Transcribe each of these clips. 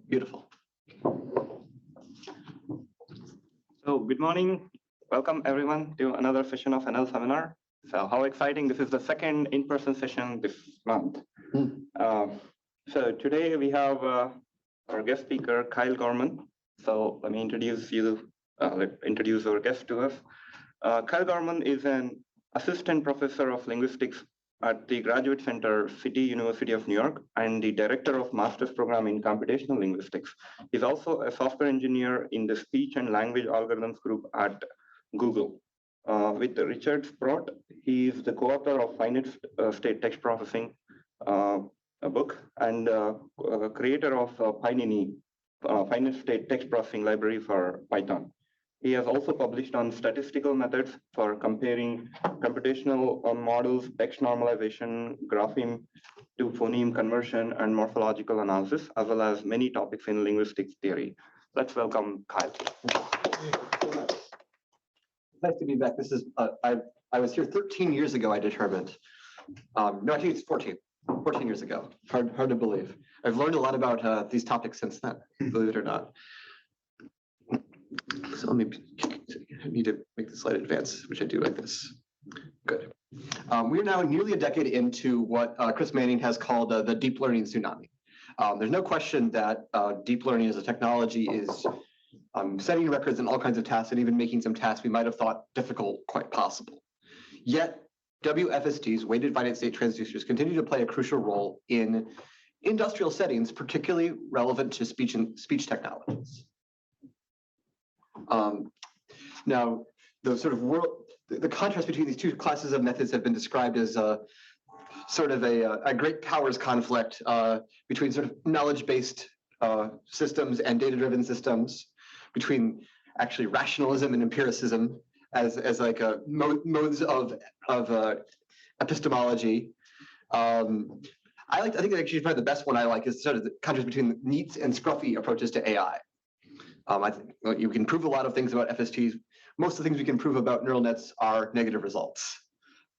Beautiful. So good morning. Welcome everyone to another session of NL seminar. So how exciting. This is the second in-person session this month. So today we have our guest speaker, Kyle Gorman. So let me introduce our guest to us. Kyle Gorman is an assistant professor of linguistics at the Graduate Center, City University of New York, and the director of master's program in computational linguistics. He's also a software engineer in the speech and language algorithms group at Google. With Richard Sproat, he is the co-author of Finite-State Text Processing, a book, and creator of Finite-State Text Processing library for Python. He has also published on statistical methods for comparing computational models, text normalization, grapheme-to-phoneme conversion, and morphological analysis, as well as many topics in linguistics theory. Let's welcome Kyle. Nice to be back. This is I was here 13 years ago, I determined. No, I think it's 14 years ago. Hard to believe. I've learned a lot about these topics since then, believe it or not. So let me need to make the slide advance, which I do like this. Good. We are now nearly a decade into what Chris Manning has called the deep learning tsunami. There's no question that deep learning as a technology is setting records in all kinds of tasks and even making some tasks we might have thought difficult quite possible. Yet, WFSTs, weighted finite state transducers, continue to play a crucial role in industrial settings, particularly relevant to speech technologies. Now, the contrast between these two classes of methods have been described as sort of a great powers conflict between sort of knowledge-based systems and data-driven systems, between actually rationalism and empiricism as like modes of epistemology. I think actually probably the best one I like is sort of the contrast between the neat and scruffy approaches to AI. I think you can prove a lot of things about FSTs. Most of the things we can prove about neural nets are negative results.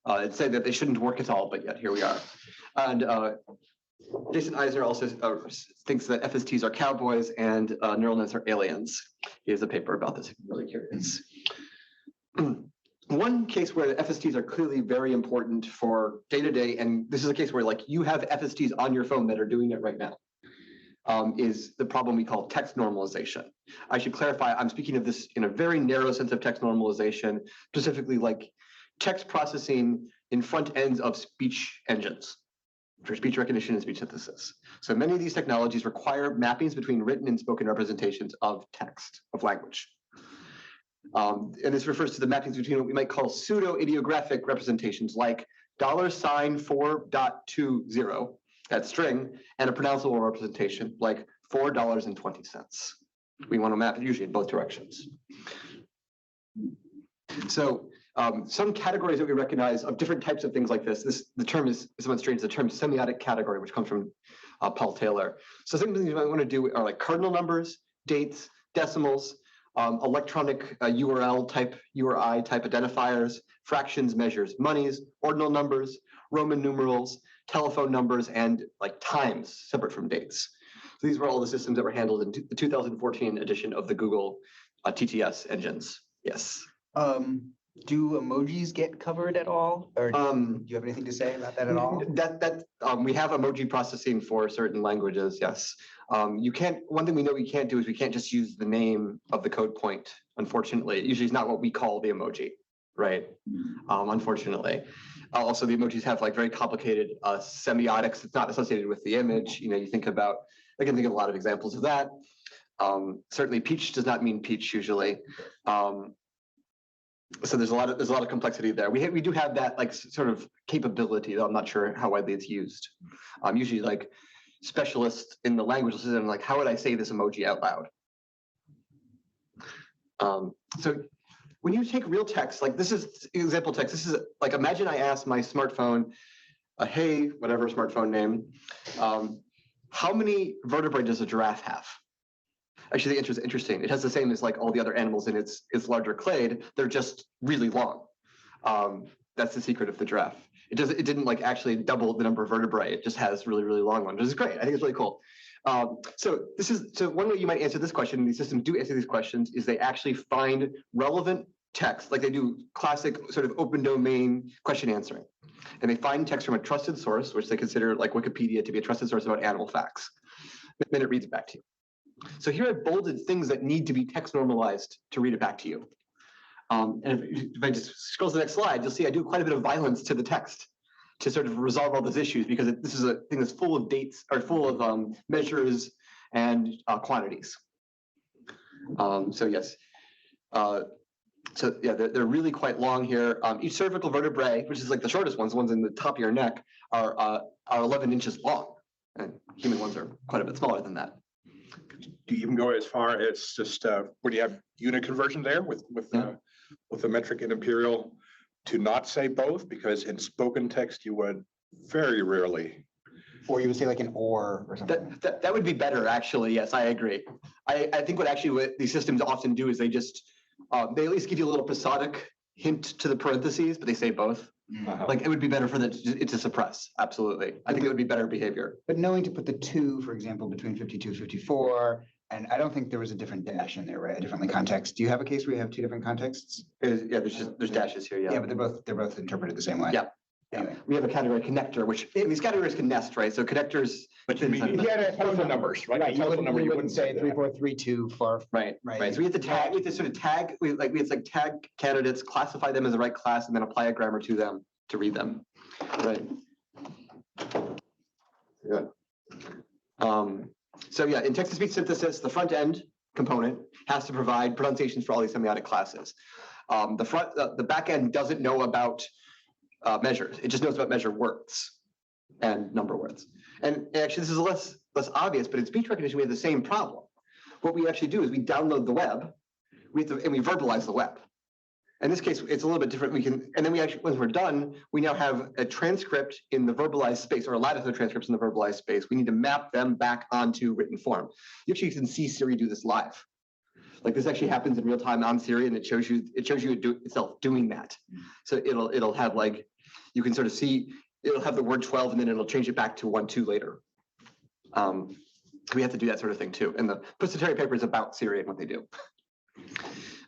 I'd say that they shouldn't work at all, but yet here we are. And Jason Eisner also thinks that FSTs are cowboys and neural nets are aliens. He has a paper about this if you're really curious. One case where the FSTs are clearly very important for day-to-day, and this is a case where like you have FSTs on your phone that are doing it right now, is the problem we call text normalization. I should clarify, I'm speaking of this in a very narrow sense of text normalization, specifically like text processing in front ends of speech engines for speech recognition and speech synthesis. So many of these technologies require mappings between written and spoken representations of text, of language. And this refers to the mappings between what we might call pseudo-idiographic representations like $4.20, that string, and a pronounceable representation like $4.20. We want to map it usually in both directions. So some categories that we recognize of different types of things like this, the term is somewhat strange, the term semiotic category, which comes from Paul Taylor. So some things you might want to do are like cardinal numbers, dates, decimals, electronic URL type, URI type identifiers, fractions, measures, monies, ordinal numbers, Roman numerals, telephone numbers, and like times separate from dates. So these were all the systems that were handled in the 2014 edition of the Google TTS engines. Yes. Do emojis get covered at all? Or do you have anything to say about that at all? We have emoji processing for certain languages, yes. You can't, one thing we know we can't do is we can't just use the name of the code point, unfortunately. It usually is not what we call the emoji, right? Unfortunately. Also, the emojis have like very complicated semiotics. It's not associated with the image. You know, you think about, I can think of a lot of examples of that. Certainly peach does not mean peach usually. So there's a lot of complexity there. We do have that like sort of capability, though I'm not sure how widely it's used. Usually like specialists in the language system, like how would I say this emoji out loud? So when you take real text, like this is example text. This is like, imagine I ask my smartphone, hey, whatever smartphone name, how many vertebrae does a giraffe have? Actually, the answer is interesting. It has the same as like all the other animals in its larger clade. They're just really long. that's the secret of the giraffe. It didn't like actually double the number of vertebrae. It just has really, really long ones, which is great. I think it's really cool. So one way you might answer this question, and these systems do answer these questions, is they actually find relevant text, like they do classic sort of open domain question answering. And they find text from a trusted source, which they consider like Wikipedia to be a trusted source about animal facts. Then it reads it back to you. So here I've bolded things that need to be text normalized to read it back to you. And if I just scroll to the next slide, you'll see I do quite a bit of violence to the text to sort of resolve all those issues, because this is a thing that's full of dates, or full of measures and quantities. So yes. So yeah, they're really quite long here. Each cervical vertebrae, which is like the shortest ones, the ones in the top of your neck, are 11 inches long, and human ones are quite a bit smaller than that. Do you even go as far as just when you have unit conversion there with the metric and imperial to not say both? Because in spoken text you would very rarely. Or you would say like an or something. That would be better, actually. Yes, I agree. I think what these systems often do is they just they at least give you a little prosodic hint to the parentheses, but they say both. Like it would be better for it to suppress. Absolutely. I think it would be better behavior. But knowing to put the 2, for example, between 52 and 54, and I don't think there was a different dash in there, right? A different context. Do you have a case where you have 2 different contexts? Yeah, there's dashes here. Yeah. Yeah, but they're both interpreted the same way. Yeah. Anyway. We have a category connector, which these categories can nest, right? So connectors. But you had telephone numbers, right? Right. You wouldn't say 3, 4, 3, 2 for. Right. So we have to tag. We have to sort of tag. We have to tag candidates, classify them as the right class, and then apply a grammar to them to read them. Right. Yeah. So yeah, in text-to-speech synthesis, the front end component has to provide pronunciations for all these semiotic classes. The back end doesn't know about measures. It just knows about measure words and number words. And actually, this is less obvious, but in speech recognition, we have the same problem. What we actually do is we download the web, and we verbalize the web. In this case, it's a little bit different. And then we actually, once we're done, we now have a transcript in the verbalized space, or a lattice of transcripts in the verbalized space. We need to map them back onto written form. You actually can see Siri do this live. Like this actually happens in real time on Siri, and it shows you itself doing that. So it'll have like, you can sort of see, it'll have the word 12, and then it'll change it back to 1, 2 later. We have to do that sort of thing too. And the Postprocessing paper is about Siri and what they do.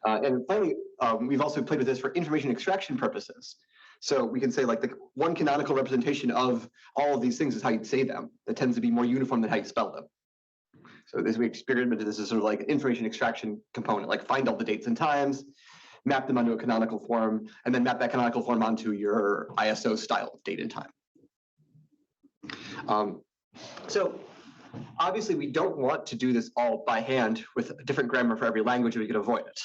And finally, we've also played with this for information extraction purposes. So we can say like the one canonical representation of all of these things is how you'd say them. That tends to be more uniform than how you spell them. So this, we experimented this as sort of like an information extraction component, like find all the dates and times, map them onto a canonical form, and then map that canonical form onto your ISO style of date and time. So obviously we don't want to do this all by hand with a different grammar for every language if we could avoid it.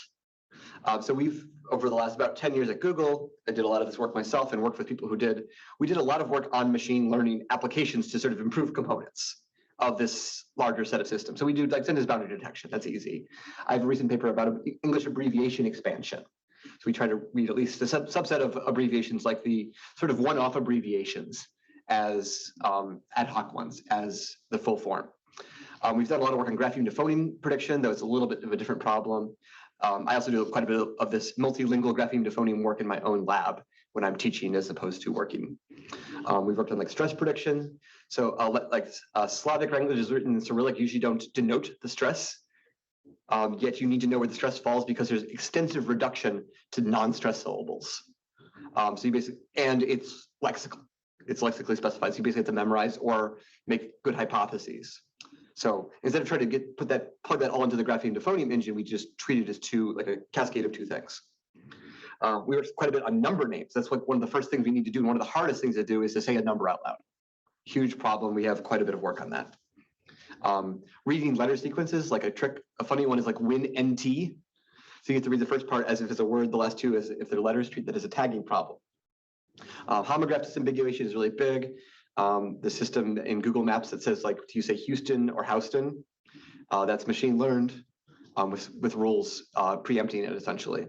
So we've, over the last about 10 years at Google, I did a lot of this work myself and worked with people who did. We did a lot of work on machine learning applications to sort of improve components of this larger set of systems. So we do like sentence boundary detection. That's easy. I have a recent paper about English abbreviation expansion. So we try to read at least a subset of abbreviations, like the sort of one-off abbreviations, as ad hoc ones, as the full form. We've done a lot of work on grapheme-to-phoneme prediction, though it's a little bit of a different problem. I also do quite a bit of this multilingual grapheme-to-phoneme work in my own lab when I'm teaching as opposed to working. We've worked on like stress prediction. So Slavic languages written in Cyrillic usually don't denote the stress, yet you need to know where the stress falls because there's extensive reduction to non-stress syllables. So you basically, and it's lexical. It's lexically specified. So you basically have to memorize or make good hypotheses. So instead of trying to plug that all into the grapheme-to-phoneme engine, we just treat it as like a cascade of 2 things. We worked quite a bit on number names. That's one of the first things we need to do. And one of the hardest things to do is to say a number out loud. Huge problem. We have quite a bit of work on that. Reading letter sequences, like a funny one is like win-nt. So you have to read the first part as if it's a word, the last 2 as if they're letters, treat that as a tagging problem. Homograph disambiguation is really big. The system in Google Maps that says, like, do you say Houston or Houston? That's machine learned with rules preempting it, essentially.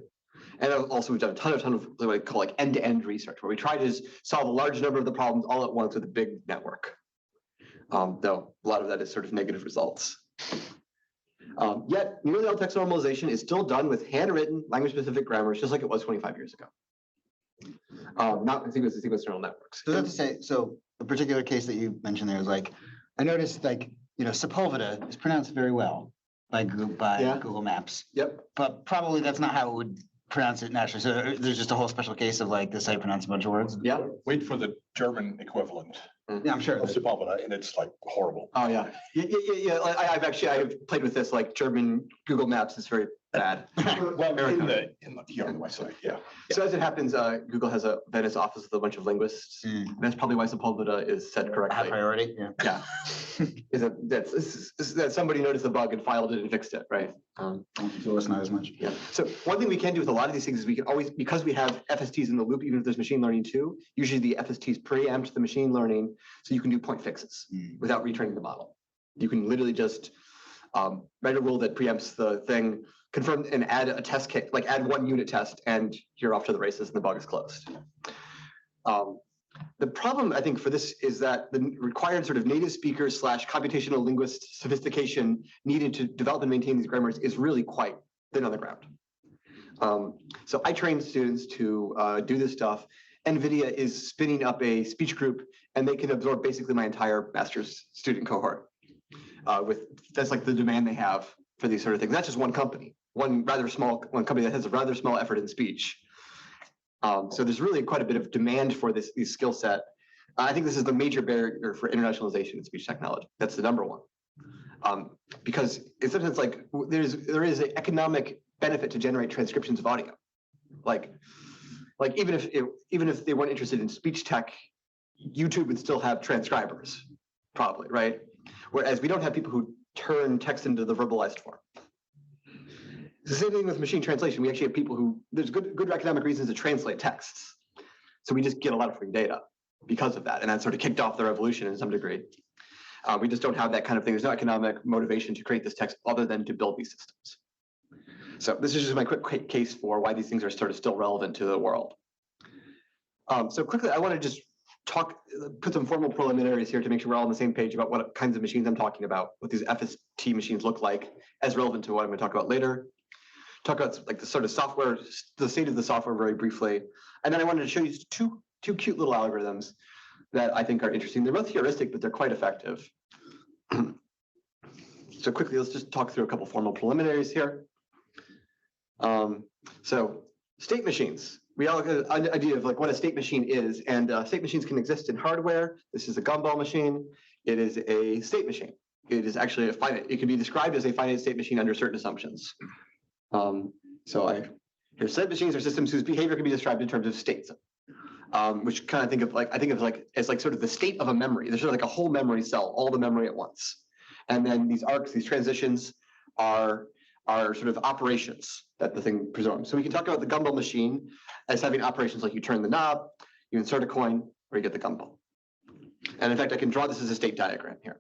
And also we've done a ton of what I call like end-to-end research, where we try to just solve a large number of the problems all at once with a big network. Though a lot of that is sort of negative results. Yet nearly all text normalization is still done with handwritten language-specific grammars, just like it was 25 years ago. not sequence neural networks. So that's to say, so a particular case that you mentioned there is like, I noticed like, Sepulveda is pronounced very well by Google Maps, Yep. but probably that's not how it would pronounce it naturally. So there's just a whole special case of like the site pronounce a bunch of words. Yeah. Wait for the German equivalent Yeah, I'm sure. of Sepulveda, and it's like horrible. Oh yeah. Yeah. I've played with this. Like German Google Maps is very bad. Well, here on the west side, yeah. So as it happens, Google has a Venice office with a bunch of linguists. That's probably why Sepulveda is said High correctly. priority. Yeah. Yeah. That somebody noticed the bug and filed it and fixed it, right? So it's not as much. Yeah. So one thing we can do with a lot of these things is we can always, because we have FSTs in the loop, even if there's machine learning too, usually the FSTs preempt the machine learning, so you can do point fixes without retraining the model. You can literally just write a rule that preempts the thing, confirm and add a test case, like add one unit test, and you're off to the races and the bug is closed. The problem, I think, for this is that the required sort of native speaker / computational linguist sophistication needed to develop and maintain these grammars is really quite thin on the ground. So I train students to do this stuff. NVIDIA is spinning up a speech group, and they can absorb basically my entire master's student cohort. That's like the demand they have for these sort of things. That's just one company, one company that has a rather small effort in speech. So there's really quite a bit of demand for this skill set. I think this is the major barrier for internationalization in speech technology. That's the number one. Because in some sense, like there is an economic benefit to generate transcriptions of audio. Like even if they weren't interested in speech tech, YouTube would still have transcribers, probably, right? Whereas we don't have people who turn text into the verbalized form. It's the same thing with machine translation. We actually have people who, there's good economic reasons to translate texts. So we just get a lot of free data because of that. And that sort of kicked off the revolution in some degree. We just don't have that kind of thing. There's no economic motivation to create this text other than to build these systems. So this is just my quick case for why these things are sort of still relevant to the world. So quickly, I want to just put some formal preliminaries here to make sure we're all on the same page about what kinds of machines I'm talking about, what these FST machines look like as relevant to what I'm going to talk about later. Talk about like the sort of software, the state of the software very briefly. And then I wanted to show you two cute little algorithms that I think are interesting. They're both heuristic, but they're quite effective. So quickly, let's just talk through a couple formal preliminaries here. So state machines. We all have an idea of like what a state machine is, and state machines can exist in hardware. This is a gumball machine. It is a state machine. It is actually it can be described as a finite state machine under certain assumptions. Here, state machines are systems whose behavior can be described in terms of states, which kind of think of as like sort of the state of a memory. There's sort of like a whole memory cell, all the memory at once. And then these arcs, these transitions are sort of operations that the thing performs. So we can talk about the gumball machine as having operations like you turn the knob, you insert a coin, or you get the gumball. And in fact, I can draw this as a state diagram here.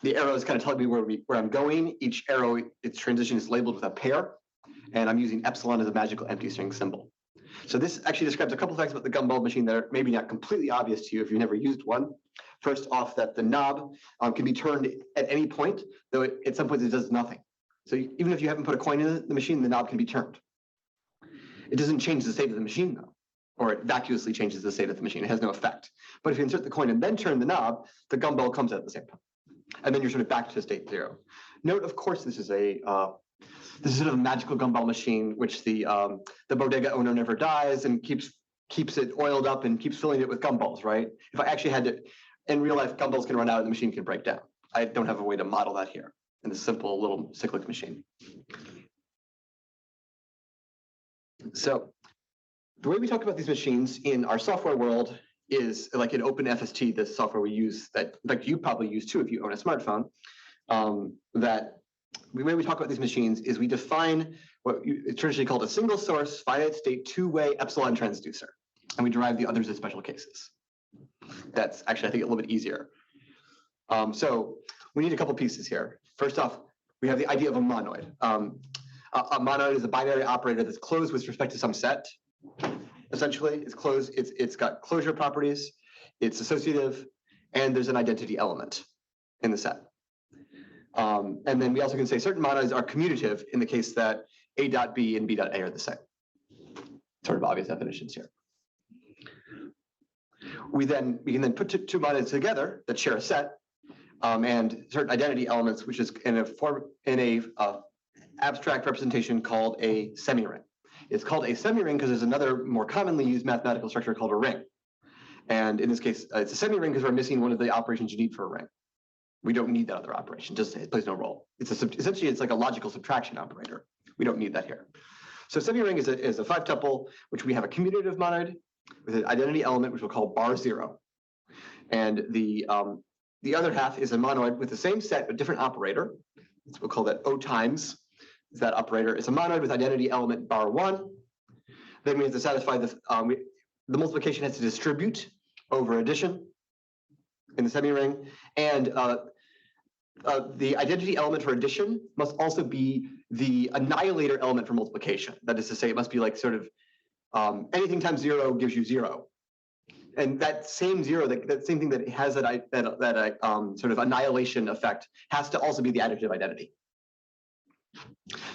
The arrows kind of tell me where I'm going. Each arrow, its transition is labeled with a pair, and I'm using epsilon as a magical empty string symbol. So this actually describes a couple of facts about the gumball machine that are maybe not completely obvious to you if you've never used one. First off, that the knob can be turned at any point, though at some points it does nothing. So even if you haven't put a coin in the machine, the knob can be turned. It doesn't change the state of the machine, though, or it vacuously changes the state of the machine. It has no effect. But if you insert the coin and then turn the knob, the gumball comes out at the same time. And then you're sort of back to state 0. Note, of course, this is sort of a magical gumball machine, which the bodega owner never dies and keeps it oiled up and keeps filling it with gumballs, right? If I actually had to, in real life, gumballs can run out and the machine can break down. I don't have a way to model that here in this simple little cyclic machine. So the way we talk about these machines in our software world is like in OpenFst, the software we use that like you probably use too if you own a smartphone. That the way we talk about these machines is we define what it's traditionally called a single source finite state two-way epsilon transducer, and we derive the others as special cases. That's actually, I think, a little bit easier. So we need a couple pieces here. First off, we have the idea of a monoid. A monoid is a binary operator that's closed with respect to some set. Essentially, it's closed. It's got closure properties. It's associative, and there's an identity element in the set. And then we also can say certain monoids are commutative in the case that A dot B and B dot A are the same. sort of obvious definitions here. We can then put two monoids together that share a set and certain identity elements, which is in a abstract representation called a semiring. It's called a semiring because there's another more commonly used mathematical structure called a ring. And in this case, it's a semiring because we're missing one of the operations you need for a ring. We don't need that other operation, just it plays no role. Essentially, it's like a logical subtraction operator. We don't need that here. So semiring is a 5-tuple, which we have a commutative monoid with an identity element, which we'll call bar 0. And the other half is a monoid with the same set but different operator. So we'll call that O times that operator. It's a monoid with identity element bar 1. Then we have to satisfy the multiplication has to distribute over addition in the semiring, and the identity element for addition must also be the annihilator element for multiplication. That is to say, it must be like sort of anything times 0 gives you 0, and that same 0, that same thing that has that sort of annihilation effect, has to also be the additive identity.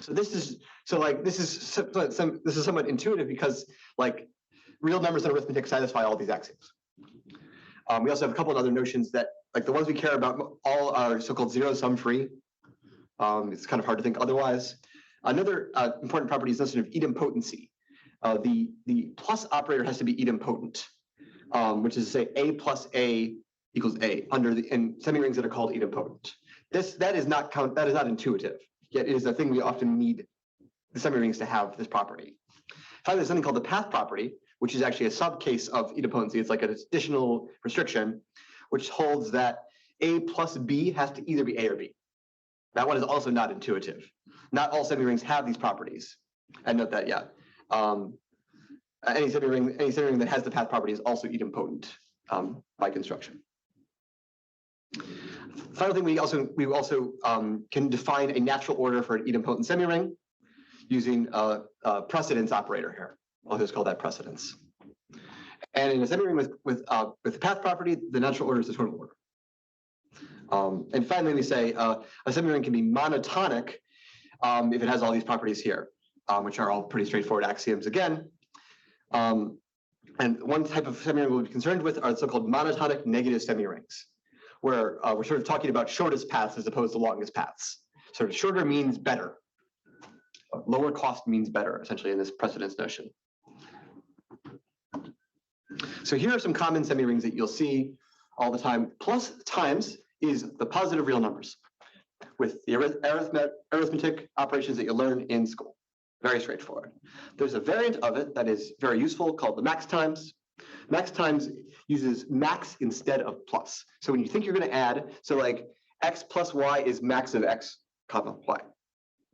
So this is somewhat intuitive because like real numbers in arithmetic satisfy all these axioms. We also have a couple of other notions that, like the ones we care about, all are so-called zero-sum free. It's kind of hard to think otherwise. Another important property is notion of idempotency. The plus operator has to be idempotent, which is to say a plus a equals a in semirings that are called idempotent. That is not intuitive, yet it is a thing we often need the semirings to have this property. Finally, there's something called the path property, which is actually a subcase of idempotency. It's like an additional restriction, which holds that a plus b has to either be a or b. That one is also not intuitive. Not all semirings have these properties. And note that, yeah. Any semiring that has the path property is also idempotent by construction. Final thing, we also can define a natural order for an idempotent semiring using a precedence operator here. I'll just call that precedence. And in a semiring with the path property, the natural order is the total order. And finally, we say a semiring can be monotonic if it has all these properties here, which are all pretty straightforward axioms again. And one type of semiring we'll be concerned with are so-called monotonic negative semirings, where we're sort of talking about shortest paths as opposed to longest paths. Sort of shorter means better. Lower cost means better, essentially, in this precedence notion. So here are some common semirings that you'll see all the time. Plus times is the positive real numbers with the arithmetic operations that you learn in school. Very straightforward. There's a variant of it that is very useful called the max times. Max times uses max instead of plus. So when you think you're going to add, so like x plus y is max of x comma y.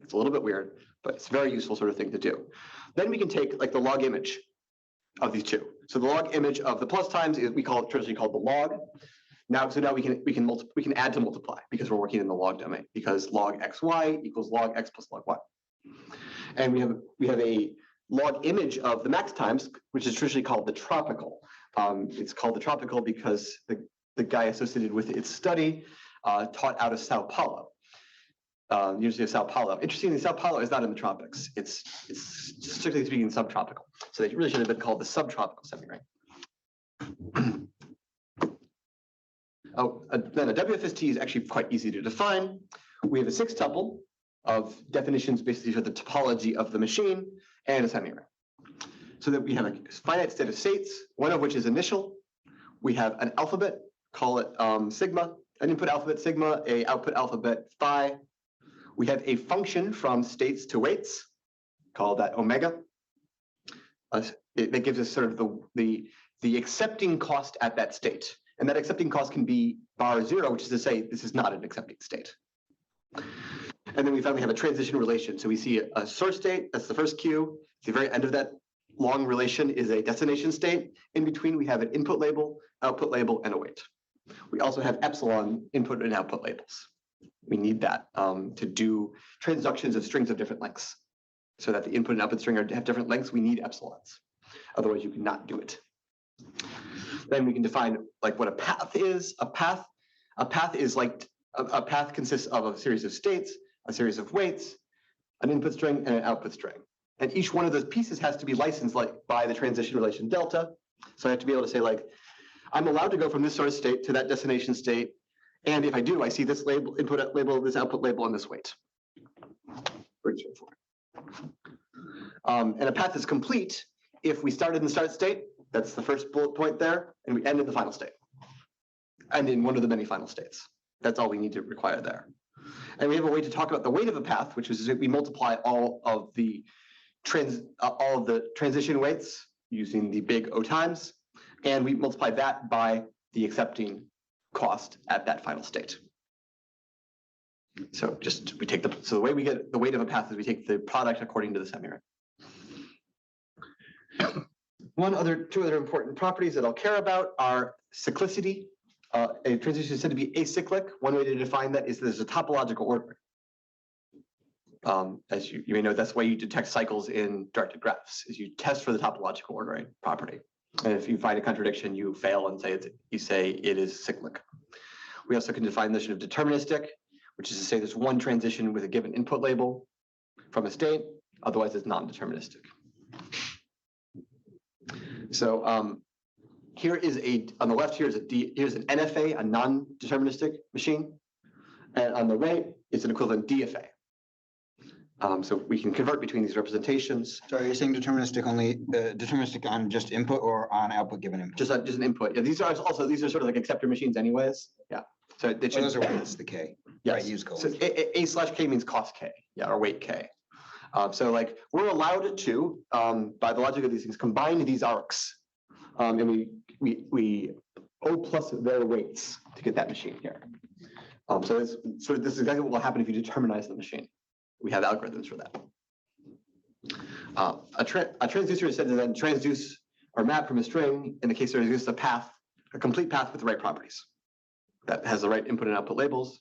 It's a little bit weird, but it's a very useful sort of thing to do. Then we can take like the log image of these two. So the log image of the plus times is traditionally called the log. Now we can add to multiply because we're working in the log domain, because log xy equals log x plus log y. And we have a log image of the max times, which is traditionally called the tropical. It's called the tropical because the guy associated with its study taught out of Sao Paulo. University of Sao Paulo. Interestingly, Sao Paulo is not in the tropics. It's strictly speaking subtropical. So they really should have been called the subtropical semiring. Then a WFST is actually quite easy to define. We have a 6-tuple of definitions basically for the topology of the machine and a semiring. So that we have a finite state of states, one of which is initial. We have an alphabet, call it sigma, an input alphabet sigma, a output alphabet phi. We have a function from states to weights, call that omega. That gives us sort of the accepting cost at that state. And that accepting cost can be bar 0, which is to say this is not an accepting state. And then we finally have a transition relation. So we see a source state, that's the first Q. At the very end of that long relation is a destination state. In between, we have an input label, output label, and a weight. We also have epsilon input and output labels. We need that to do transductions of strings of different lengths. So that the input and output string have different lengths, we need epsilons. Otherwise, you cannot do it. Then we can define like what a path is. A path is like a path consists of a series of states, a series of weights, an input string, and an output string. And each one of those pieces has to be licensed like by the transition relation delta. So I have to be able to say like, I'm allowed to go from this source state to that destination state. And if I do, I see this label, input label, this output label, and this weight. Pretty straightforward. And a path is complete if we started in the start state, that's the first bullet point there, and we end in the final state. And in one of the many final states. That's all we need to require there. And we have a way to talk about the weight of a path, which is we multiply all of the transition weights using the big O times, and we multiply that by the accepting cost at that final state. So the way we get the weight of a path is we take the product according to the semiring. Two other important properties that I'll care about are cyclicity. A transition is said to be acyclic. One way to define that is there's a topological ordering. As you may know, that's why you detect cycles in directed graphs, is you test for the topological ordering property. And if you find a contradiction, you fail and you say it is cyclic. We also can define the notion of deterministic, which is to say there's one transition with a given input label from a state, otherwise it's non-deterministic. So here is on the left, here's an NFA, a non-deterministic machine. And on the right, it's an equivalent DFA. So we can convert between these representations. So are you saying deterministic only, deterministic on just input or on output given input? Just an input. Yeah, these are sort of like acceptor machines anyways. Yeah. So they should, those are weights, the K. Yes. Right, use so A/K means cost K, yeah, or weight K. So like we're allowed to, by the logic of these things, combine these arcs, and we O plus their weights to get that machine here. So this is exactly what will happen if you determinize the machine. We have algorithms for that. A transducer is said to then transduce or map from a string in the case there exists a complete path with the right properties that has the right input and output labels.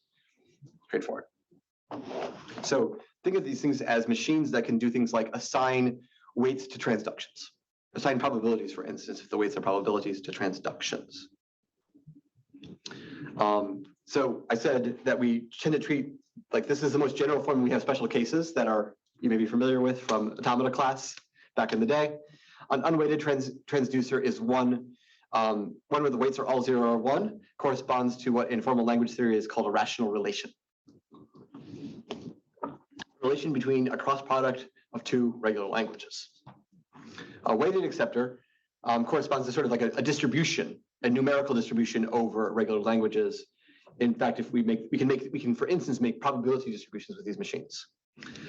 Straightforward. So think of these things as machines that can do things like assign weights to transductions, assign probabilities, for instance, if the weights are probabilities to transductions. So I said that we tend to treat, like this is the most general form. We have special cases that you may be familiar with from automata class back in the day. An unweighted transducer is one where the weights are all 0 or 1, corresponds to what in formal language theory is called a rational relation. Relation between a cross product of two regular languages. A weighted acceptor corresponds to sort of like a distribution, a numerical distribution over regular languages. In fact, if we can, for instance, make probability distributions with these machines.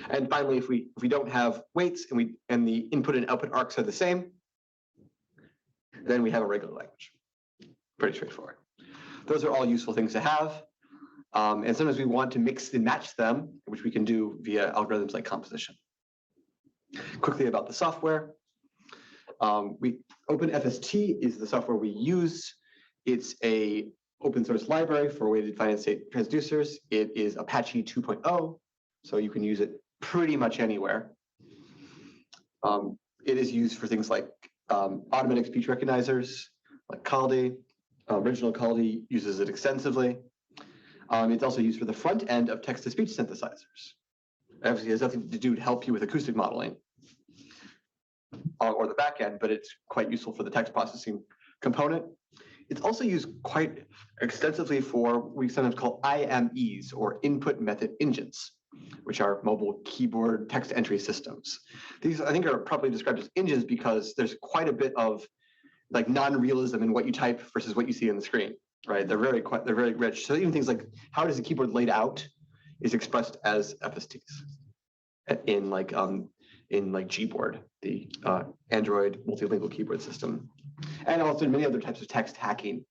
And finally, if we don't have weights and the input and output arcs are the same, then we have a regular language. Pretty straightforward. Those are all useful things to have. And sometimes we want to mix and match them, which we can do via algorithms like composition. Quickly about the software. OpenFst is the software we use. It's a open source library for weighted finite state transducers. It is Apache 2.0, so you can use it pretty much anywhere. It is used for things like automatic speech recognizers, like Caldi. Original Caldi uses it extensively. It's also used for the front end of text-to-speech synthesizers. Obviously, it has nothing to do to help you with acoustic modeling or the back end, but it's quite useful for the text processing component. It's also used quite extensively for what we sometimes call IMEs, or input method engines, which are mobile keyboard text entry systems. These, I think, are probably described as engines because there's quite a bit of like non-realism in what you type versus what you see on the screen, right? They're very rich. So even things like how does the keyboard laid out is expressed as FSTs in like Gboard, the Android multilingual keyboard system. And also many other types of text hacking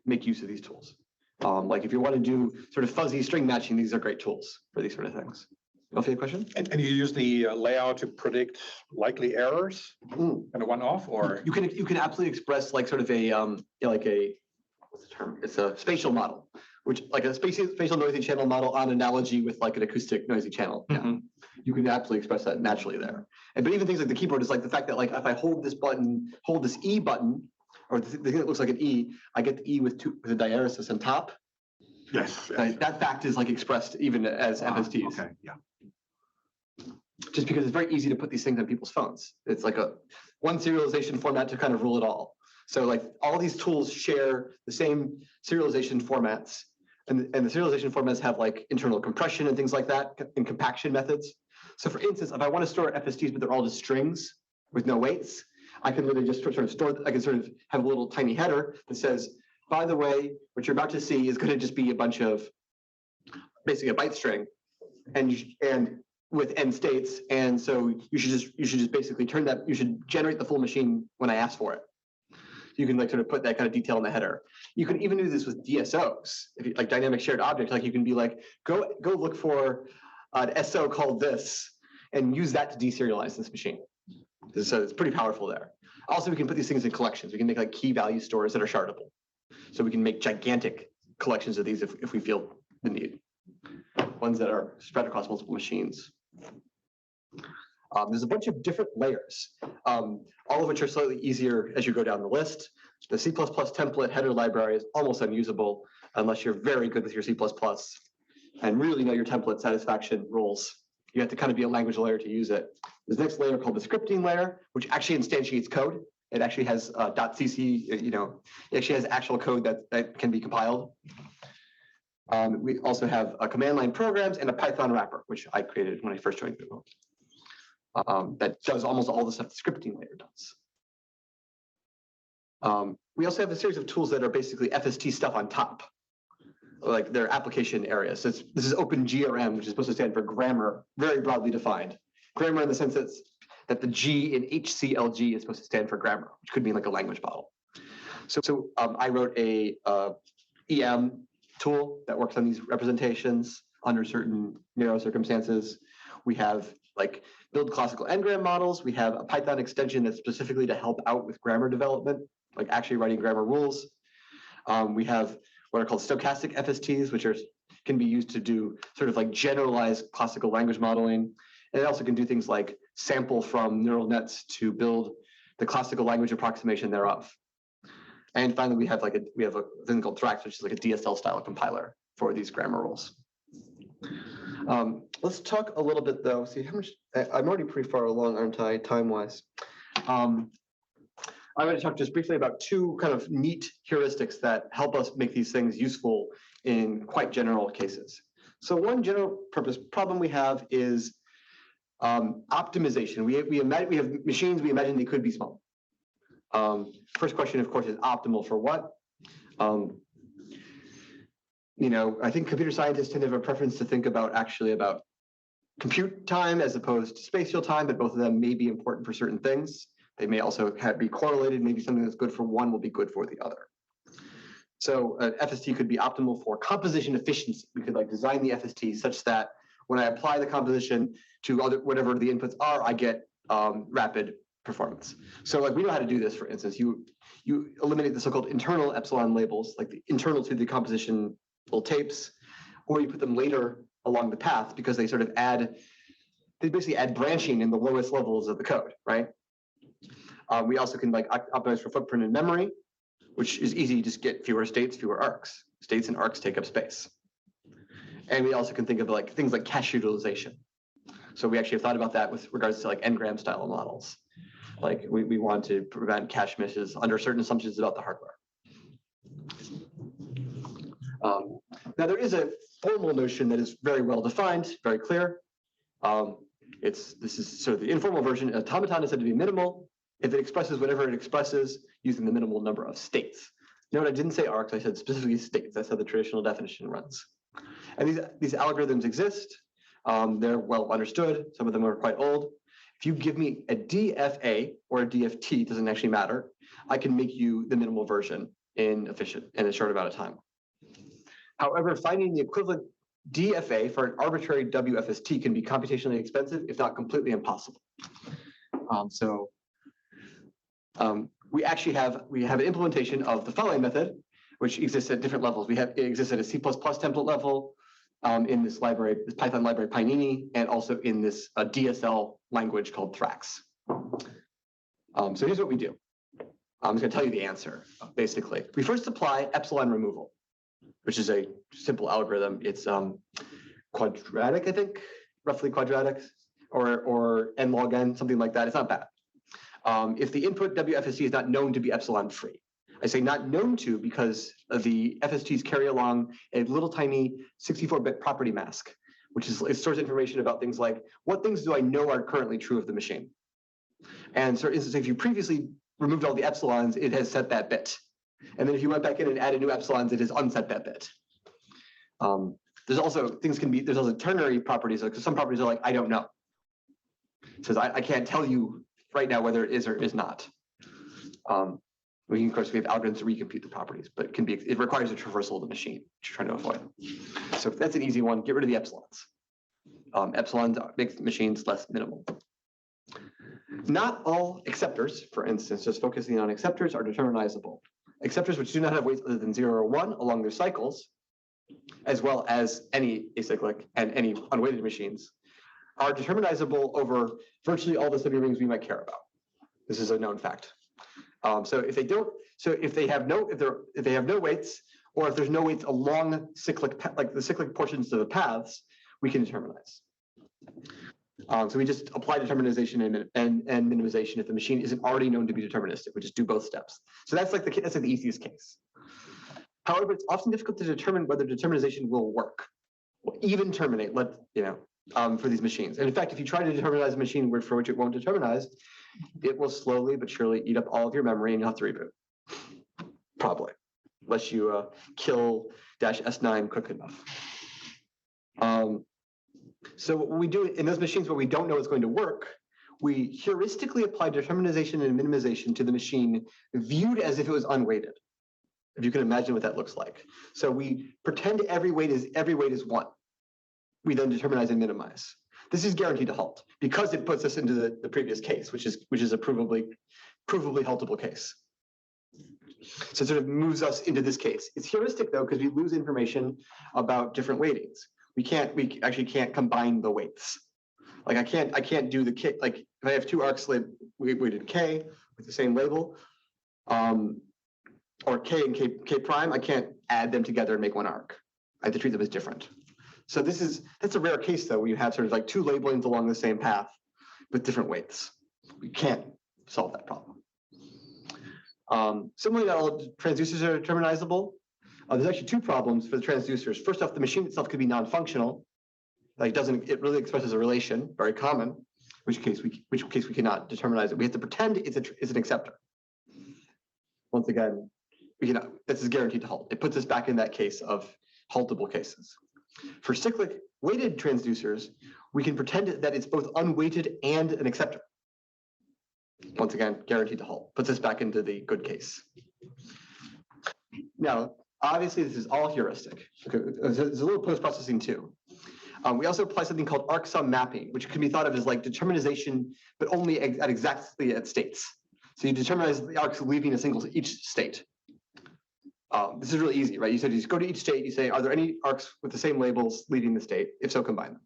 make use of these tools. Like if you want to do sort of fuzzy string matching, these are great tools for these sort of things. Any question? And you use the layout to predict likely errors and a one-off, or you can absolutely express like sort of a what's the term? It's a spatial model, which like a spatial noisy channel model on analogy with like an acoustic noisy channel. Mm-hmm. Yeah. You can absolutely express that naturally there. But even things like the keyboard is like the fact that like if I hold this E button, or the thing that looks like an E, I get the E with a diaresis on top. yes. That fact is like expressed even as FSTs. Okay, yeah. just because it's very easy to put these things on people's phones. It's like a one serialization format to kind of rule it all. So like all these tools share the same serialization formats, and the serialization formats have like internal compression and things like that, and compaction methods. So for instance, if I want to store FSTs, but they're all just strings with no weights, I can literally just sort of store, I can sort of have a little tiny header that says, by the way, what you're about to see is going to just be a bunch of, basically a byte string, and with end states. And so you should just basically turn that, you should generate the full machine when I ask for it. You can like sort of put that kind of detail in the header. You can even do this with DSOs, if you, like dynamic shared objects. Like you can be like, go look for an SO called this, and use that to deserialize this machine. So it's pretty powerful there. Also, we can put these things in collections. We can make like key value stores that are shardable. So we can make gigantic collections of these if we feel the need. Ones that are spread across multiple machines. There's a bunch of different layers, all of which are slightly easier as you go down the list. The C++ template header library is almost unusable unless you're very good with your C++ and really know your template satisfaction rules. You have to kind of be a language layer to use it. There's next layer called the scripting layer, which actually instantiates code. It actually has .cc, it actually has actual code that can be compiled. We also have command line programs and a Python wrapper, which I created when I first joined Google. That does almost all the stuff the scripting layer does. We also have a series of tools that are basically FST stuff on top, like their application areas. So this is OpenGrm, which is supposed to stand for grammar, very broadly defined. Grammar in the sense that the G in HCLG is supposed to stand for grammar, which could mean like a language model. So I wrote a EM tool that works on these representations under certain narrow circumstances. We have like build classical n-gram models. We have a Python extension that's specifically to help out with grammar development, like actually writing grammar rules. We have what are called stochastic FSTs, which can be used to do sort of like generalized classical language modeling. And it also can do things like sample from neural nets to build the classical language approximation thereof. And finally, we have a thing called Thrax, which is like a DSL style compiler for these grammar rules. Let's talk a little bit though. See how much I'm already pretty far along, aren't I, time-wise? I'm going to talk just briefly about two kind of neat heuristics that help us make these things useful in quite general cases. So one general purpose problem we have is optimization. We have machines. We imagine they could be small. First question, of course, is optimal for what? I think computer scientists tend to have a preference to think about compute time as opposed to spatial time, but both of them may be important for certain things. They may also be correlated. Maybe something that's good for one will be good for the other. So an FST could be optimal for composition efficiency. We could like design the FST such that when I apply the composition to whatever the inputs are, I get rapid performance. So like we know how to do this. For instance, you eliminate the so-called internal epsilon labels, like the internal to the composition little tapes, or you put them later along the path because they sort of they basically add branching in the lowest levels of the code, right? We also can like optimize for footprint in memory, which is easy. You just get fewer states, fewer arcs. States and arcs take up space. And we also can think of like things like cache utilization. So we actually have thought about that with regards to like n-gram style models. Like we want to prevent cache misses under certain assumptions about the hardware. Now there is a formal notion that is very well defined, very clear. This is sort of the informal version. An automaton is said to be minimal if it expresses whatever it expresses using the minimal number of states. Note I didn't say arcs, I said specifically states. That's how the traditional definition runs. And these algorithms exist. They're well understood. Some of them are quite old. If you give me a DFA or a DFT, it doesn't actually matter. I can make you the minimal version in a short amount of time. However, finding the equivalent DFA for an arbitrary WFST can be computationally expensive, if not completely impossible. We have an implementation of the following method, which exists at different levels. It exists at a C++ template level in this library, this Python library Pinini, and also in this DSL language called Thrax. So here's what we do. I'm just going to tell you the answer, basically. We first apply epsilon removal, which is a simple algorithm. It's quadratic, I think, roughly quadratic, or n log n, something like that. It's not bad. If the input WFST is not known to be epsilon free. I say not known to because the FSTs carry along a little tiny 64-bit property mask, which is, it stores information about things like, what things do I know are currently true of the machine? And so, for instance, if you previously removed all the epsilons, it has set that bit. And then if you went back in and added new epsilons, it has unset that bit. There's also there's also ternary properties, because some properties are like, I don't know. It says, I can't tell you right now whether it is or is not. Of course, we have algorithms to recompute the properties, but it requires a traversal of the machine, which you're trying to avoid. So that's an easy one. Get rid of the epsilons. Epsilons makes machines less minimal. Not all acceptors, for instance, just focusing on acceptors, are determinizable. Acceptors which do not have weights other than 0 or 1 along their cycles, as well as any acyclic and any unweighted machines, are determinizable over virtually all the semirings we might care about. This is a known fact. So if they have no weights, or if there's no weights along cyclic, like the cyclic portions of the paths, we can determinize. So we just apply determinization and minimization if the machine isn't already known to be deterministic. We just do both steps. So that's like the easiest case. However, it's often difficult to determine whether determinization will work, or even terminate. For these machines. And in fact, if you try to determinize a machine for which it won't determinize, it will slowly but surely eat up all of your memory and you'll have to reboot. Probably, unless you kill -S9 quick enough. So what we do in those machines where we don't know it's going to work, we heuristically apply determinization and minimization to the machine viewed as if it was unweighted. If you can imagine what that looks like. So we pretend every weight is 1. We then determinize and minimize. This is guaranteed to halt because it puts us into the previous case, which is a provably haltable case. So it sort of moves us into this case. It's heuristic though, because we lose information about different weightings. We actually can't combine the weights. Like I can't do the K, like if I have 2 arcs weighted K with the same label, or K and K prime, I can't add them together and make one arc. I have to treat them as different. So that's a rare case though, where you have sort of like 2 labelings along the same path with different weights. We can't solve that problem. Similarly, not all transducers are determinizable. There's actually 2 problems for the transducers. First off, the machine itself could be non-functional. Like it really expresses a relation, very common, which case we cannot determinize it. We have to pretend it's an acceptor. Once again, this is guaranteed to halt. It puts us back in that case of haltable cases. For cyclic weighted transducers, we can pretend that it's both unweighted and an acceptor. Once again, guaranteed to halt. Puts us back into the good case. Now, obviously, this is all heuristic. Okay, there's a little post-processing too. We also apply something called arc sum mapping, which can be thought of as like determinization, but only exactly at states. So you determinize the arcs leaving each state. This is really easy, right? You just go to each state, you say, are there any arcs with the same labels leaving the state? If so, combine them.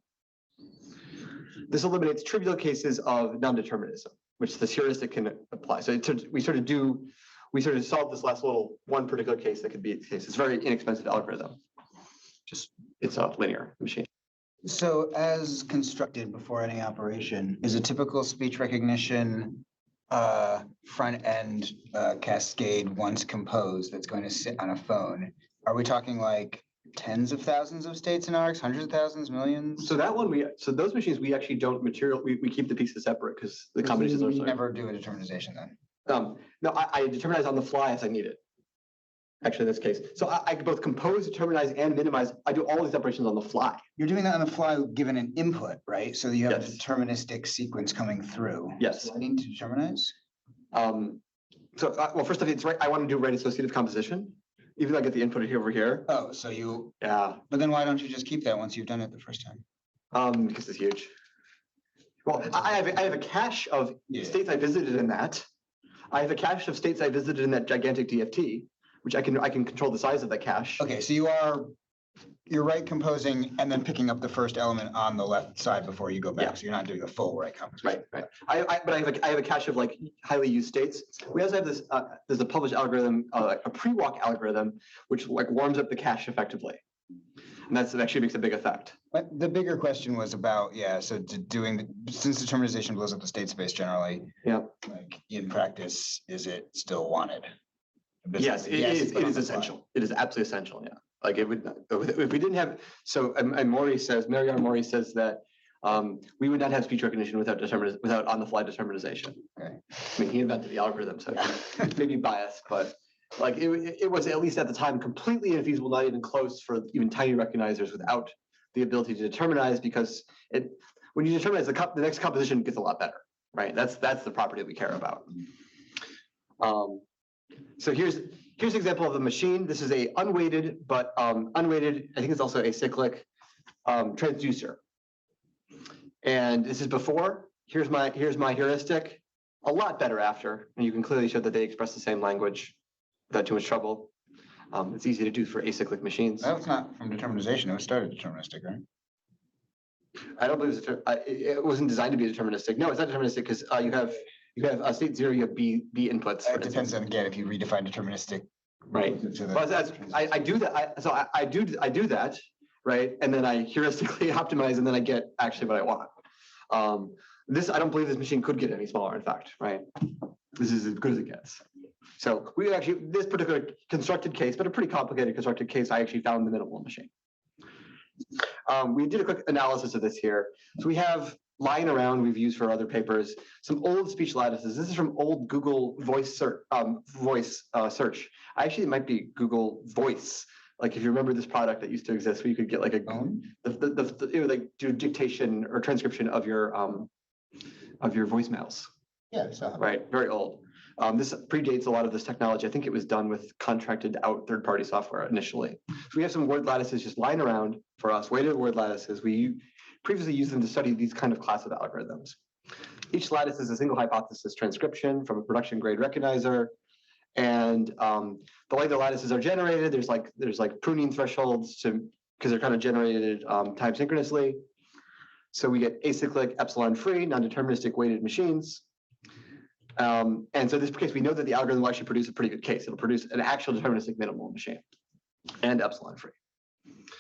This eliminates trivial cases of non-determinism, which this heuristic can apply. So we sort of solve this last little one particular case that could be the case. It's a very inexpensive algorithm. It's a linear machine. So as constructed before any operation, is a typical speech recognition front end cascade once composed that's going to sit on a phone? Are we talking like tens of thousands of states and arcs, hundreds of thousands, millions? So those machines we actually don't we keep the pieces separate because the combinations are. You never do a determinization then? No, I determinize on the fly as I need it. Actually, in this case, so I both compose, determinize, and minimize. I do all these operations on the fly. You're doing that on the fly given an input, right? So you have a deterministic sequence coming through. Yes. Do I need to determinize? Well, first off, it's right. I want to do right associative composition, even though I get the input over here. Oh, so you. Yeah. But then why don't you just keep that once you've done it the first time? Because it's huge. Well, I have a cache of states I visited in that. I have a cache of states I visited in that gigantic DFT, which I can control the size of that cache. Okay, so you're right composing and then picking up the first element on the left side before you go back. Yeah. So you're not doing a full right composition. Right. But I have a cache of like highly used states. We also have this. There's a published algorithm, a pre-walk algorithm, which like warms up the cache effectively. And that's actually makes a big effect. But the bigger question was about, so since determinization blows up the state space generally, like in practice, is it still wanted? Yes, it is essential. It is absolutely essential, yeah. Like it would, if we didn't have, so, and Mary R. Morey says that we would not have speech recognition without on-the-fly determinization. Okay. I mean, he invented the algorithm, so maybe biased, but like it was at least at the time completely infeasible, not even close for even tiny recognizers without the ability to determinize, because when you determinize, the next composition gets a lot better, right? That's the property that we care about. So here's an example of the machine. This is a unweighted, but unweighted, I think it's also acyclic transducer. And this is before. Here's my heuristic. A lot better after, and you can clearly show that they express the same language without too much trouble. It's easy to do for acyclic machines. That was not from determinization. It was started deterministic, right? I don't believe it wasn't designed to be deterministic. No, it's not deterministic because you have state 0, you have B inputs. It depends on, again, if you redefine deterministic. Right. Well, I do that. So I do that, right? And then I heuristically optimize, and then I get actually what I want. I don't believe this machine could get any smaller, in fact, right? This is as good as it gets. So we actually, this particular constructed case, but a pretty complicated constructed case, I actually found the minimal machine. We did a quick analysis of this here. So we have lying around, we've used for other papers, some old speech lattices. This is from old Google voice search. Actually, it might be Google Voice. Like if you remember this product that used to exist, where you could get like it would like do dictation or transcription of your voicemails. Yeah, so. Right, very old. This predates a lot of this technology. I think it was done with contracted out third-party software initially. So we have some word lattices just lying around for us, weighted word lattices. We previously used them to study these kind of class of algorithms. Each lattice is a single hypothesis transcription from a production grade recognizer. And the way the lattices are generated, there's like pruning thresholds because they're kind of generated time synchronously. So we get acyclic, epsilon free, non-deterministic weighted machines. And so in this case, we know that the algorithm will actually produce a pretty good case. It'll produce an actual deterministic minimal machine and epsilon free.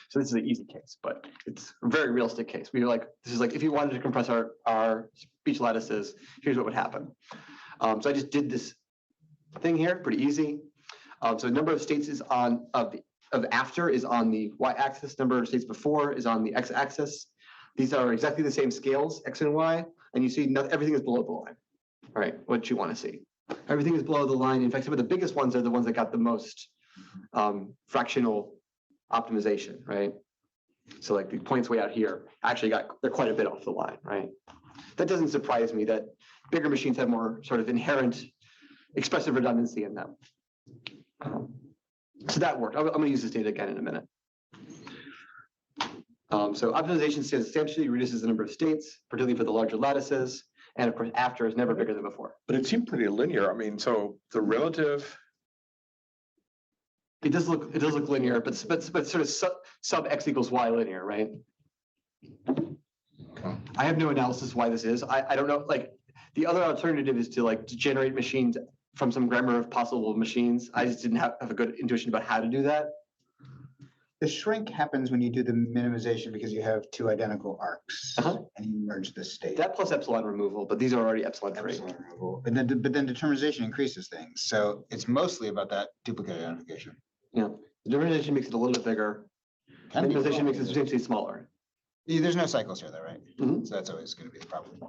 So this is an easy case, but it's a very realistic case. This is like, if you wanted to compress our speech lattices, here's what would happen. So I just did this thing here, pretty easy. So number of states is of after is on the y-axis, number of states before is on the x-axis. These are exactly the same scales, x and y, and you see everything is below the line. All right, what you want to see. Everything is below the line. In fact, some of the biggest ones are the ones that got the most fractional optimization, right? So like the points way out here actually they're quite a bit off the line, right? That doesn't surprise me that bigger machines have more sort of inherent expressive redundancy in them. So that worked. I'm going to use this data again in a minute. So optimization substantially reduces the number of states, particularly for the larger lattices. And of course, after is never bigger than before. But it seemed pretty linear. I mean, so the relative. It does look linear, but sort of sub x equals y linear, right? Okay. I have no analysis why this is. I don't know. Like the other alternative is to generate machines from some grammar of possible machines. I just didn't have a good intuition about how to do that. The shrink happens when you do the minimization because you have two identical arcs and you merge the state. That plus epsilon removal, but these are already epsilon free. Epsilon removal. But then determinization increases things. So it's mostly about that duplicate identification. Yeah, the determinization makes it a little bit bigger. Minimization makes it substantially smaller. There's no cycles here though, right? Mm-hmm. So that's always going to be the problem.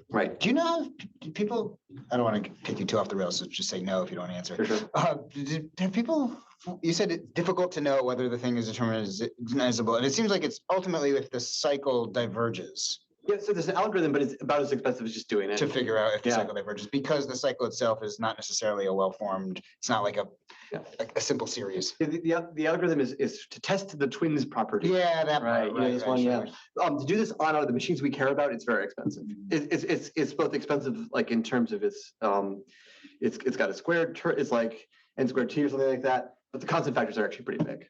Right. Do you know if people, I don't want to take you too off the rails, so just say no if you don't answer. For sure. Have people, you said it's difficult to know whether the thing is determinizable, and it seems like it's ultimately if the cycle diverges. Yeah, so there's an algorithm, but it's about as expensive as just doing it. To figure out if the cycle diverges, because the cycle itself is not necessarily a well-formed, it's not like a simple series. The algorithm is to test the twins property. Yeah, that right. Part, right, this right, one, sure. yeah. To do this on out of the machines we care about, it's very expensive. It's both expensive, like in terms of it's got a squared it's like n squared t or something like that, but the constant factors are actually pretty big.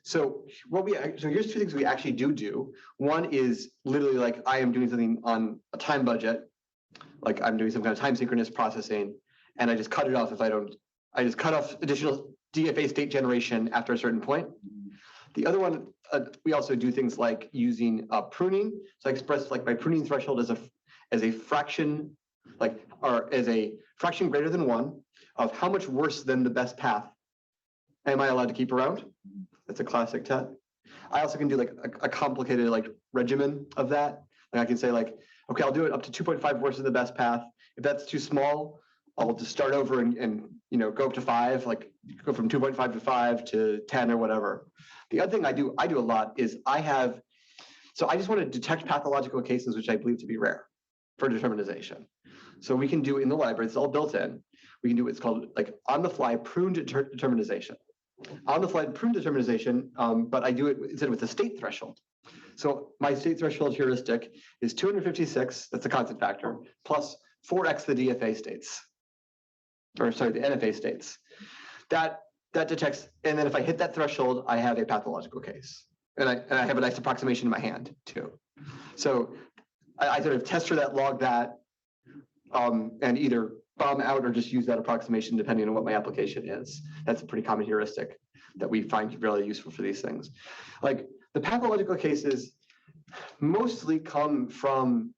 So here's two things we actually do. One is literally like I am doing something on a time budget, like I'm doing some kind of time synchronous processing, and I just cut it off if I just cut off additional DFA state generation after a certain point. The other one, we also do things like using pruning. So I express like my pruning threshold as a fraction, or as a fraction greater than 1 of how much worse than the best path am I allowed to keep around. That's a classic TET. I also can do like a complicated like regimen of that. And I can say like, okay, I'll do it up to 2.5 worse than the best path. If that's too small, I'll just start over and go up to 5, like go from 2.5 to 5 to 10 or whatever. The other thing I do a lot is I just want to detect pathological cases, which I believe to be rare for determinization. So we can do in the library, it's all built in. We can do what's called like on-the-fly prune determinization. On-the-fly prune determinization, but I do it instead with a state threshold. So my state threshold heuristic is 256, that's the constant factor, plus 4x the DFA states, or sorry, the NFA states. That detects, and then if I hit that threshold, I have a pathological case. And I have a nice approximation in my hand too. So I sort of test for that, log that, and either bomb out or just use that approximation depending on what my application is. That's a pretty common heuristic that we find really useful for these things. Like the pathological cases mostly come from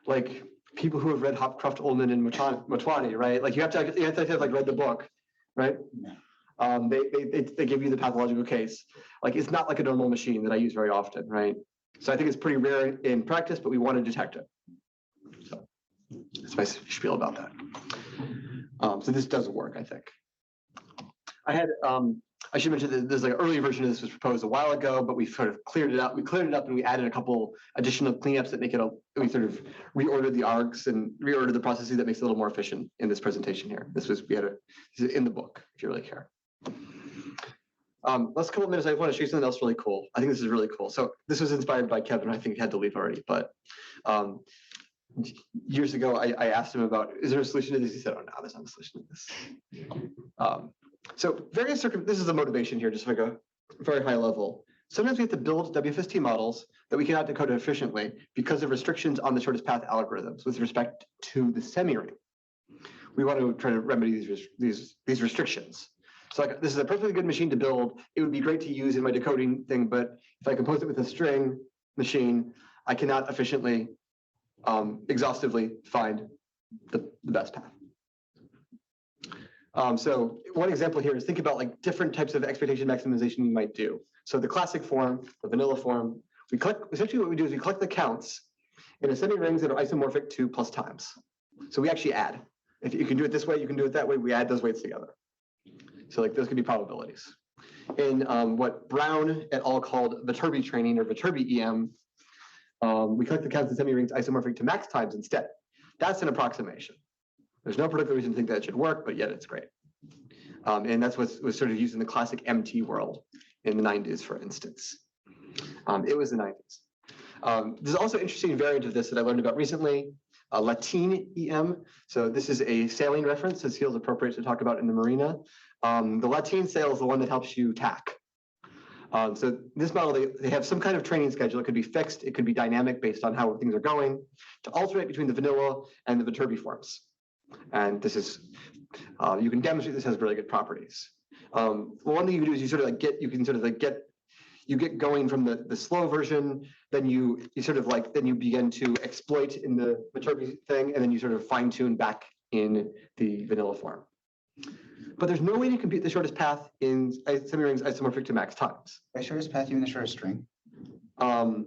like people who have read Hopcroft, Ullman, and Motwani, right? Like you have to have like read the book, right? They give you the pathological case. Like it's not like a normal machine that I use very often, right? So I think it's pretty rare in practice, but we want to detect it. So that's my spiel about that. So this does work, I think. I should mention that there's like an early version of this was proposed a while ago, but we sort of cleared it up. We cleared it up and we added a couple additional cleanups that make it, we sort of reordered the args and reordered the processes that makes it a little more efficient in this presentation here. This is in the book, if you really care. Last couple of minutes, I want to show you something else really cool. I think this is really cool. So this was inspired by Kevin. I think he had to leave already, but years ago, I asked him about, is there a solution to this? He said, oh no, there's not a solution to this. So this is a motivation here, just like a very high level. Sometimes we have to build WFST models that we cannot decode efficiently because of restrictions on the shortest path algorithms with respect to the semiring. We want to try to remedy these restrictions. So like, this is a perfectly good machine to build. It would be great to use in my decoding thing, but if I compose it with a string machine, I cannot efficiently, exhaustively find the best path. So one example here is think about like different types of expectation maximization you might do. So the classic form, the vanilla form, essentially what we do is we collect the counts in a semirings that are isomorphic to plus times. So we actually add. If you can do it this way, you can do it that way, we add those weights together. So like those could be probabilities. In what Brown et al. Called Viterbi training or Viterbi EM, we collect the counts in semirings isomorphic to max times instead. That's an approximation. There's no particular reason to think that should work, but yet it's great. And that's what was sort of used in the classic MT world in the 90s, for instance. It was the 90s. There's also an interesting variant of this that I learned about recently, Latin EM. So this is a sailing reference. This feels appropriate to talk about in the marina. The Latin sail is the one that helps you tack. So this model, they have some kind of training schedule. It could be fixed. It could be dynamic based on how things are going to alternate between the vanilla and the Viterbi forms. And this is, you can demonstrate this has really good properties. Well, one thing you can do is you sort of like you get going from the slow version, then you sort of like, then you begin to exploit in the Viterbi thing, and then you sort of fine tune back in the vanilla form. But there's no way to compute the shortest path in semirings isomorphic to max times. By shortest path, you mean the shortest string? No,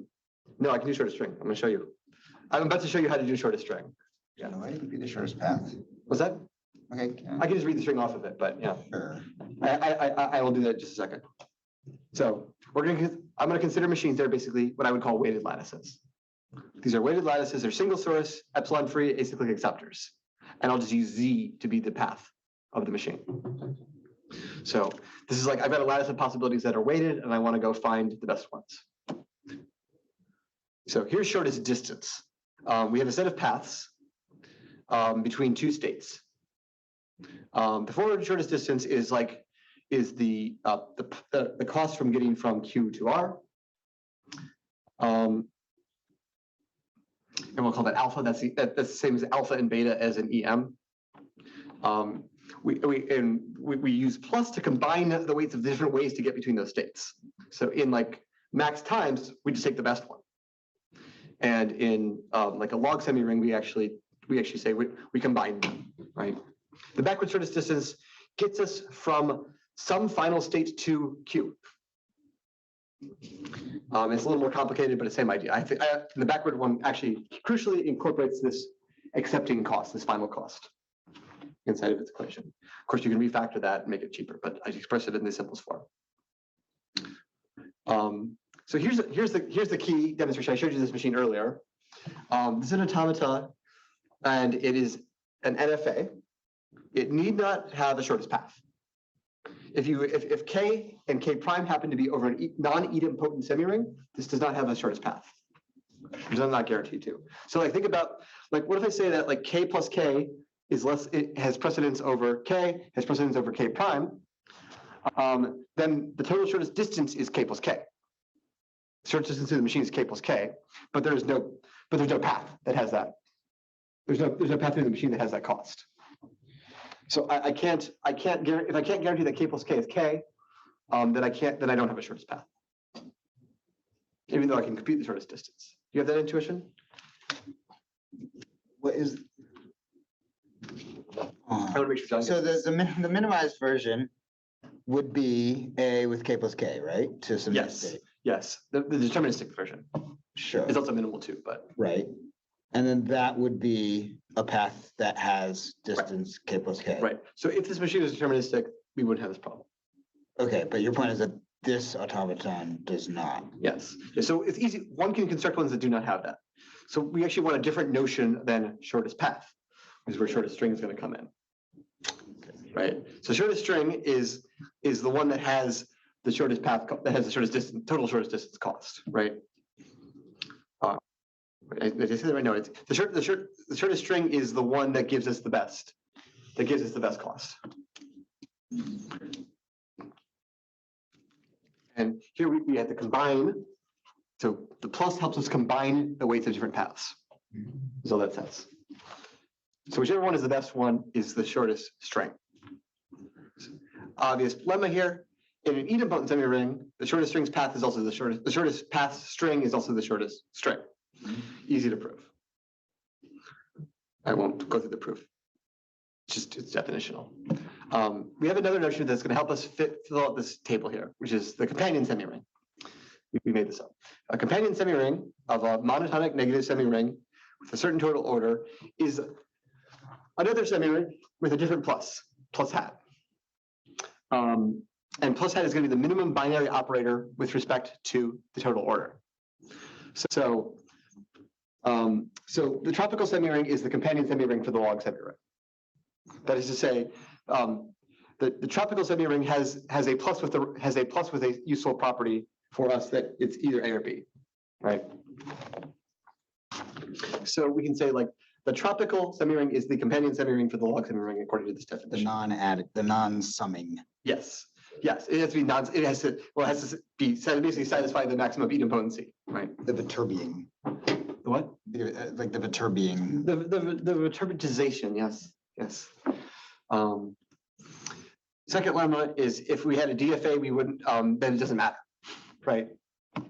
I can do shortest string. I'm going to show you. I'm about to show you how to do shortest string. Yeah, no, I didn't be the shortest path. What's that? Okay. I can just read the string off of it, but yeah. Sure. I will do that in just a second. So I'm going to consider machines that are basically what I would call weighted lattices. These are weighted lattices. They're single source, epsilon free, acyclic acceptors. And I'll just use Z to be the path of the machine. So this is like, I've got a lattice of possibilities that are weighted, and I want to go find the best ones. So here's shortest distance. We have a set of paths between two states. The forward shortest distance is the cost from getting from Q to R. And we'll call that alpha. That's the same as alpha and beta as an EM. We use plus to combine the weights of different ways to get between those states. So in like max times, we just take the best one. And in like a log semi-ring, we actually say we combine them, right? The backward shortest distance gets us from some final state to Q. It's a little more complicated, but it's the same idea. I think the backward one actually crucially incorporates this accepting cost, this final cost inside of its equation. Of course, you can refactor that and make it cheaper, but I express it in the simplest form. So here's the key demonstration. I showed you this machine earlier. This is an automata, and it is an NFA. It need not have the shortest path. If K and K prime happen to be over a non-idempotent semiring, this does not have the shortest path. Because I'm not guaranteed to. So like think about, like what if I say that like K plus K is less, it has precedence over K, has precedence over K prime, then the total shortest distance is K plus K. Shortest distance to the machine is K plus K, but there's no path that has that. There's no path through the machine that has that cost. So I can't guarantee, if I can't guarantee that K plus K is K, then I don't have a shortest path. Even though I can compute the shortest distance. You have that intuition? What is? I want to make sure John So gets this. the minimized version would be A with K plus K, right? To some Yes, yes. The deterministic version Sure. is also minimal too, but Right. And then that would be a path that has distance K plus K. right. So if this machine is deterministic, we wouldn't have this problem. Okay, but your point is that this automaton does not. Yes. Yeah, so it's easy. One can construct ones that do not have that. So we actually want a different notion than shortest path, which is where shortest string is going to come in. Right. So shortest string is the one that has the shortest path, that has the shortest distance, total shortest distance cost, right? Did I say that right? No, it's the shortest string is the one that gives us the best, cost. And here we have to combine. So the plus helps us combine the weights of different paths. Is all that says. So whichever one is the best one is the shortest string. Obvious lemma here. In an idempotent semiring, the shortest string's path is also the shortest. The shortest path string is also the shortest string. Easy to prove. I won't go through the proof. It's definitional. We have another notion that's going to help us fill out this table here, which is the companion semiring. We made this up. A companion semiring of a monotonic negative semiring with a certain total order is another semiring with a different plus hat. And plus hat is going to be the minimum binary operator with respect to the total order. So the tropical semiring is the companion semiring for the log semiring. That is to say, the tropical semiring has a plus with a useful property for us that it's either A or B, right? So we can say like the tropical semiring is the companion semiring for the log semiring according to this definition. The non-summing. Yes. Yes, it has to be it has to be basically satisfy the maximum idempotency, right? The Viterbiing. The what? Like the Viterbiing. The Viterbatization, yes. Second lemma is if we had a DFA, we wouldn't, then it doesn't matter, right?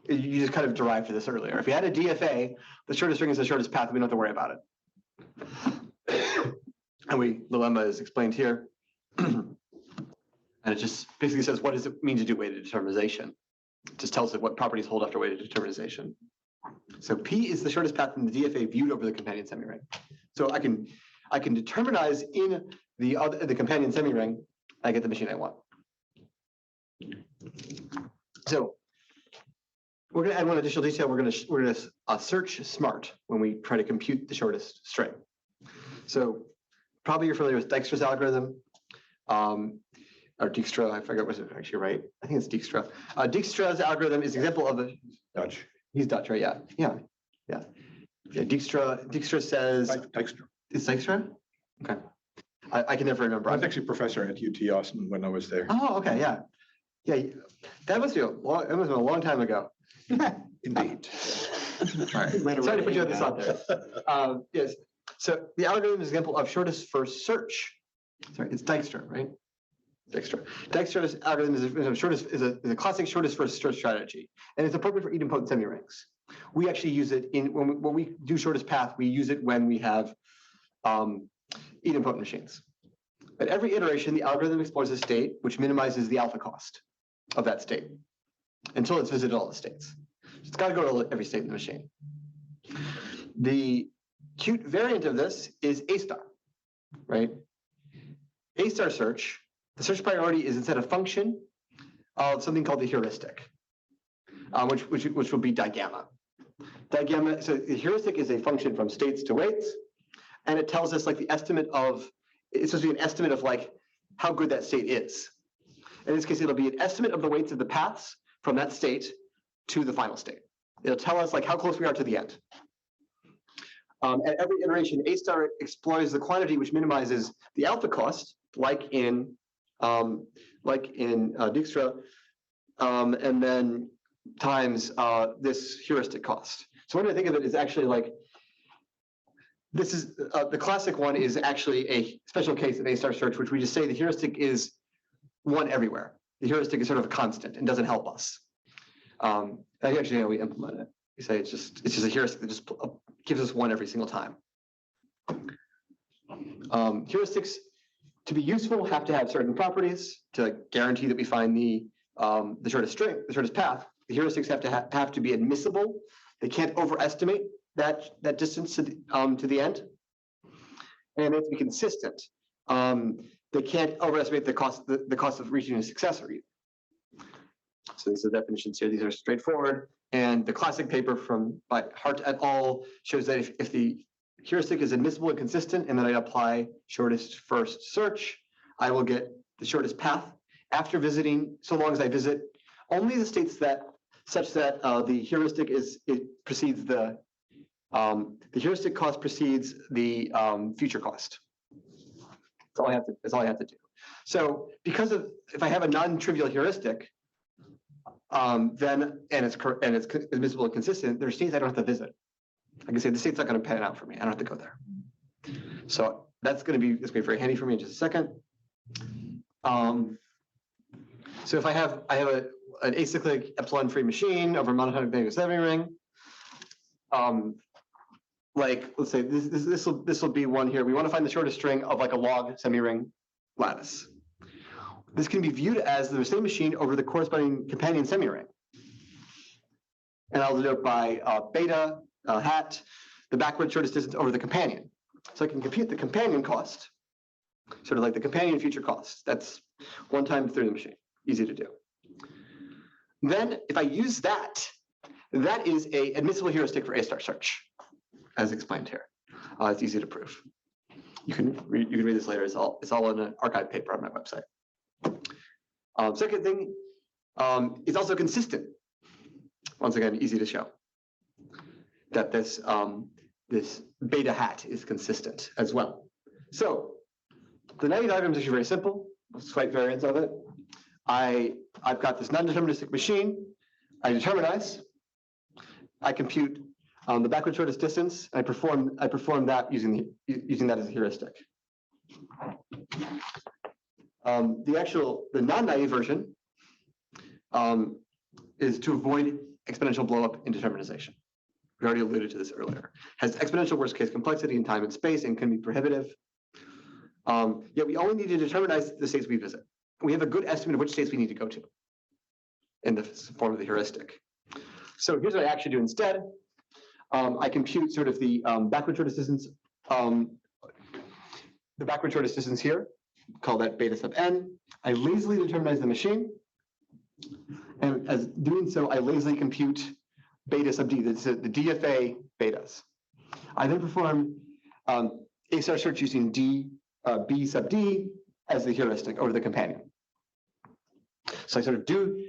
You just kind of derived this earlier. If we had a DFA, the shortest string is the shortest path, we don't have to worry about it. And the lemma is explained here. And it just basically says, what does it mean to do weighted determinization? It just tells it what properties hold after weighted determinization. So P is the shortest path in the DFA viewed over the companion semiring. So I can determinize in the companion semiring, I get the machine I want. So we're going to add one additional detail. We're going to search smart when we try to compute the shortest string. So probably you're familiar with Dijkstra's algorithm. Or Dijkstra, I forget what's actually right. I think it's Dijkstra. Dijkstra's algorithm is an example of a Dutch. He's Dutch, right? Yeah. Dijkstra says. Dijkstra. Is Dijkstra? Okay. I can never remember. I was actually professor at UT Austin when I was there. Oh, okay, yeah. That must be a long time ago. Indeed. All right. Sorry to put you on the spot there. Yes. So the algorithm is an example of shortest first search. Sorry, it's Dijkstra, right? Dijkstra's algorithm is a classic shortest first search strategy, and it's appropriate for idempotent semirings. We actually use it when we do shortest path. We use it when we have idempotent machines. At every iteration, the algorithm explores a state which minimizes the alpha cost of that state until it's visited all the states. It's got to go to every state in the machine. The cute variant of this is A star, right? A star search, the search priority is instead a function of something called the heuristic, which will be digamma. Digamma, so the heuristic is a function from states to weights, and it tells us like the estimate of, it's supposed to be an estimate of like how good that state is. In this case, it'll be an estimate of the weights of the paths from that state to the final state. It'll tell us like how close we are to the end. At every iteration, A star explores the quantity which minimizes the alpha cost, like in Dijkstra, and then times this heuristic cost. So one way to think of it is actually like, this is the classic one is actually a special case of A star search, which we just say the heuristic is one everywhere. The heuristic is sort of a constant and doesn't help us. That's actually how we implement it. We say it's just a heuristic that just gives us one every single time. Heuristics, to be useful, have to have certain properties to guarantee that we find the shortest string, the shortest path. The heuristics have to be admissible. They can't overestimate that distance to the end, and they have to be consistent. They can't overestimate the cost of reaching a successor either. So these are the definitions here. These are straightforward. And the classic paper by Hart et al. Shows that if the heuristic is admissible and consistent, and then I apply shortest first search, I will get the shortest path after visiting, so long as I visit only the states such that the heuristic precedes the heuristic cost precedes the future cost. That's all I have to do. So because if I have a non-trivial heuristic, then it's admissible and consistent, there are states I don't have to visit. I can say the state's not going to pan out for me. I don't have to go there. So that's going to be very handy for me in just a second. So if I have an acyclic epsilon-free machine over a monotonic negative semiring, like let's say this will be one here. We want to find the shortest string of like a log semiring lattice. This can be viewed as the same machine over the corresponding companion semiring. And I'll denote by beta hat, the backward shortest distance over the companion. So I can compute the companion cost, sort of like the companion future cost. That's 1 time through the machine. Easy to do. Then if I use that is a admissible heuristic for A star search, as explained here. It's easy to prove. You can read this later. It's all in an archive paper on my website. Second thing, it's also consistent. Once again, easy to show that this beta hat is consistent as well. So the naive diagram is actually very simple. Slight variants of it. I've got this non-deterministic machine. I determinize. I compute the backward shortest distance. I perform that using that as a heuristic. The non-naive version is to avoid exponential blowup indeterminization. We already alluded to this earlier. Has exponential worst case complexity in time and space and can be prohibitive. Yet we only need to determinize the states we visit. We have a good estimate of which states we need to go to in the form of the heuristic. So here's what I actually do instead. I compute sort of the backward shortest distance, here, call that beta sub n. I lazily determinize the machine. And as doing so, I lazily compute beta sub d, the DFA betas. I then perform A star search using B sub d as the heuristic over the companion. So I sort of do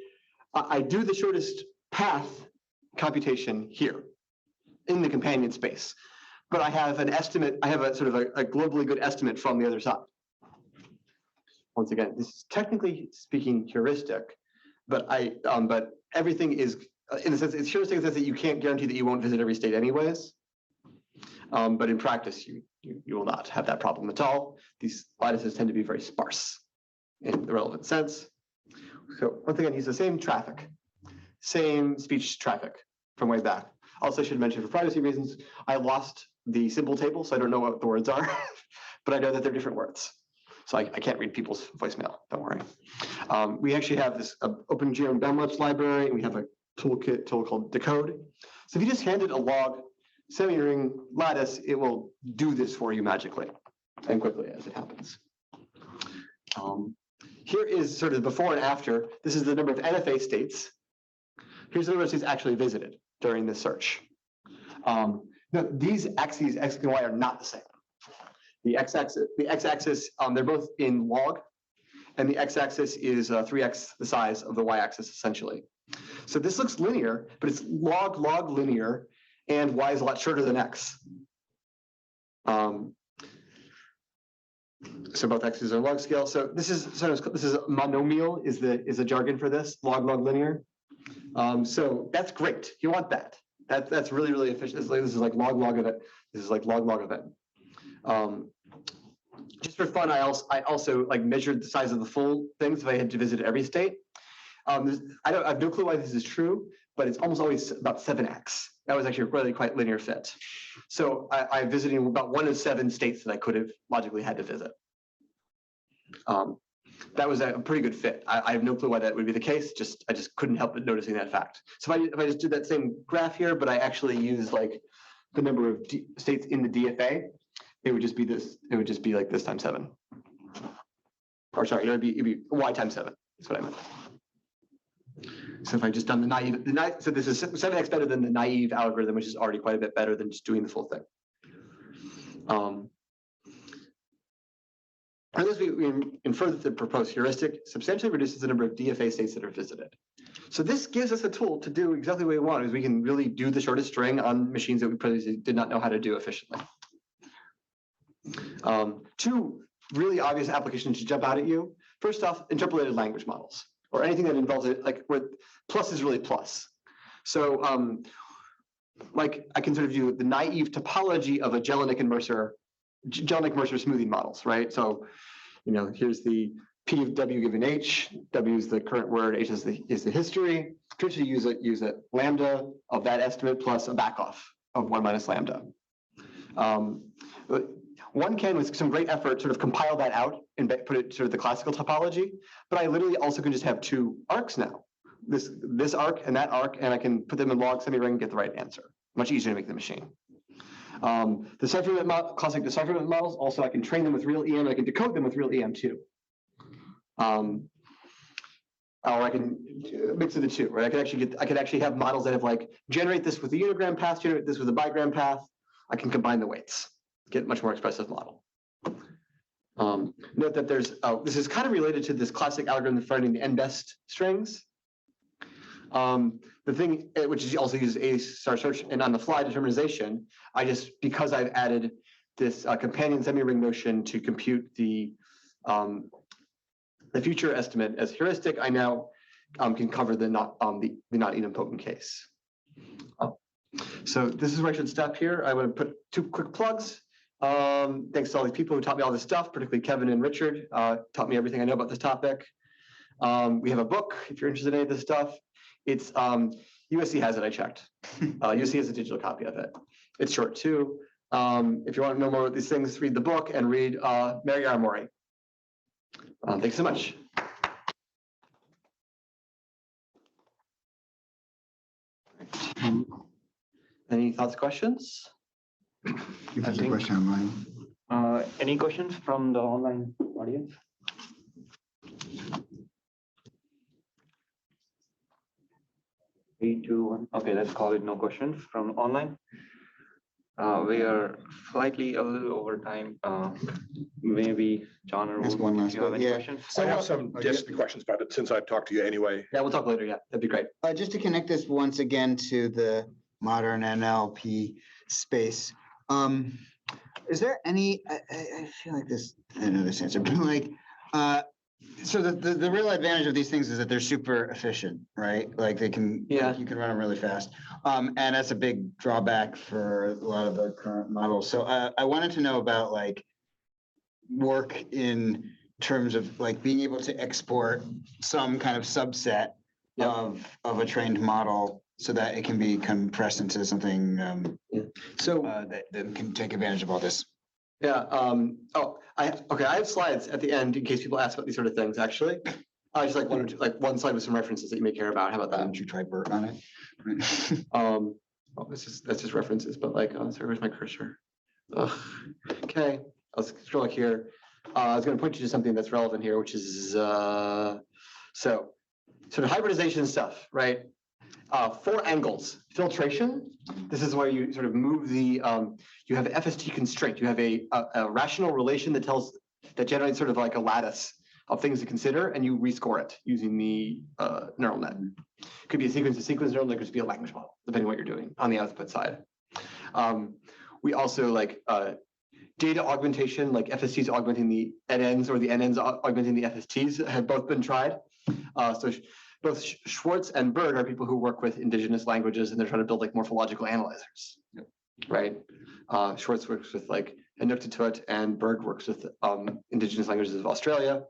the shortest path computation here in the companion space. But I have an estimate, I have a sort of a globally good estimate from the other side. Once again, this is technically speaking heuristic, but everything is, in a sense, it's heuristic in the sense that you can't guarantee that you won't visit every state anyways. But in practice, you will not have that problem at all. These lattices tend to be very sparse in the relevant sense. So once again, use the same traffic, same speech traffic from way back. Also, I should mention for privacy reasons, I lost the symbol table, so I don't know what the words are, but I know that they're different words. So I can't read people's voicemail, don't worry. We actually have this OpenGrm downloads library, and we have a tool called Decode. So if you just hand it a log semi-ring lattice, it will do this for you magically and quickly as it happens. Here is sort of before and after. This is the number of NFA states. Here's the number of states actually visited during this search. Now, these axes, X and Y, are not the same. The x-axis, they're both in log, and the x-axis is 3x the size of the y-axis, essentially. So this looks linear, but it's log linear, and y is a lot shorter than x. So both x's are log scale. So this is monomial is the jargon for this, log linear. So that's great. You want that. That's really efficient. This is like log of it. This is like log of it. Just for fun, I also like measured the size of the full things if I had to visit every state. I have no clue why this is true, but it's almost always about 7x. That was actually a really quite linear fit. So I'm visiting about 1 of 7 states that I could have logically had to visit. That was a pretty good fit. I have no clue why that would be the case. I just couldn't help but noticing that fact. So if I just did that same graph here, but I actually used like the number of states in the DFA, it would just be this. It would just be like this times 7. Or sorry, it'd be y times 7. That's what I meant. So if I just done the naive, so this is 7x better than the naive algorithm, which is already quite a bit better than just doing the full thing. And this we infer that the proposed heuristic substantially reduces the number of DFA states that are visited. So this gives us a tool to do exactly what we want, is we can really do the shortest string on machines that we previously did not know how to do efficiently. 2 really obvious applications to jump out at you. First off, interpolated language models, or anything that involves it, like where plus is really plus. So like I can sort of do the naive topology of a Jelinek Mercer smoothing models, right? So, here's the P of W given H. W is the current word, H is the history. Traditionally use a lambda of that estimate plus a backoff of 1 minus lambda. One can, with some great effort, sort of compile that out and put it sort of the classical topology, but I literally also can just have 2 arcs now. This arc, and I can put them in log semi-ring and get the right answer. Much easier to make the machine. Classic decipherment models, also I can train them with real EM, I can decode them with real EM too. Or I can mix of the 2, right? I could actually have models that have like, generate this with a unigram path, generate this with a bigram path. I can combine the weights, get a much more expressive model. Note that this is kind of related to this classic algorithm for finding the n-best strings. The thing which is also uses A-star search and on the fly determinization, because I've added this companion semi-ring notion to compute the future estimate as heuristic, I now can cover the not idempotent case. So this is where I should stop here. I want to put 2 quick plugs. Thanks to all these people who taught me all this stuff, particularly Kevin and Richard, taught me everything I know about this topic. We have a book if you're interested in any of this stuff. It's USC has it, I checked. USC has a digital copy of it. It's short too. If you want to know more about these things, read the book and read Mary Aramori. Thanks so much. Any thoughts, questions? There's a question online. Any questions from the online audience? 3, 2, 1. Okay, let's call it no questions from online. We are slightly a little over time. Maybe John or Just one last you have one. any Yeah. questions? I have some questions about it since I've talked to you anyway. Yeah, we'll talk later. Yeah, that'd be great. Just to connect this once again to the modern NLP space, is there any? I feel like I know this answer, but like, so the real advantage of these things is that they're super efficient, right? Like you can run them really fast, and that's a big drawback for a lot of the current models. So I wanted to know about like work in terms of like being able to export some kind of subset Yeah. of a trained model so that it can be compressed into something So that can take advantage of all this. yeah. I have slides at the end in case people ask about these sort of things. Actually, I just like one or two, like one slide with some references that you may care about. How about Why that? don't you try Bert on it? That's just references, but like, oh, sorry, where's my cursor? Ugh. Okay, I'll scroll like here. I was going to point you to something that's relevant here, which is so sort of hybridization stuff, right? 4 angles. Filtration. This is where you sort of move the. You have FST constraint. You have a rational relation that generates sort of like a lattice of things to consider, and you rescore it using the neural net. Could be a sequence-to-sequence neural net, could just be a language model, depending on what you're doing on the output side. We also like data augmentation, like FSTs augmenting the NNs or the NNs augmenting the FSTs have both been tried. So both Schwartz and Bird are people who work with indigenous languages, and they're trying to build like morphological analyzers, right? Schwartz works with like Inuktitut, and Bird works with indigenous languages of Australia.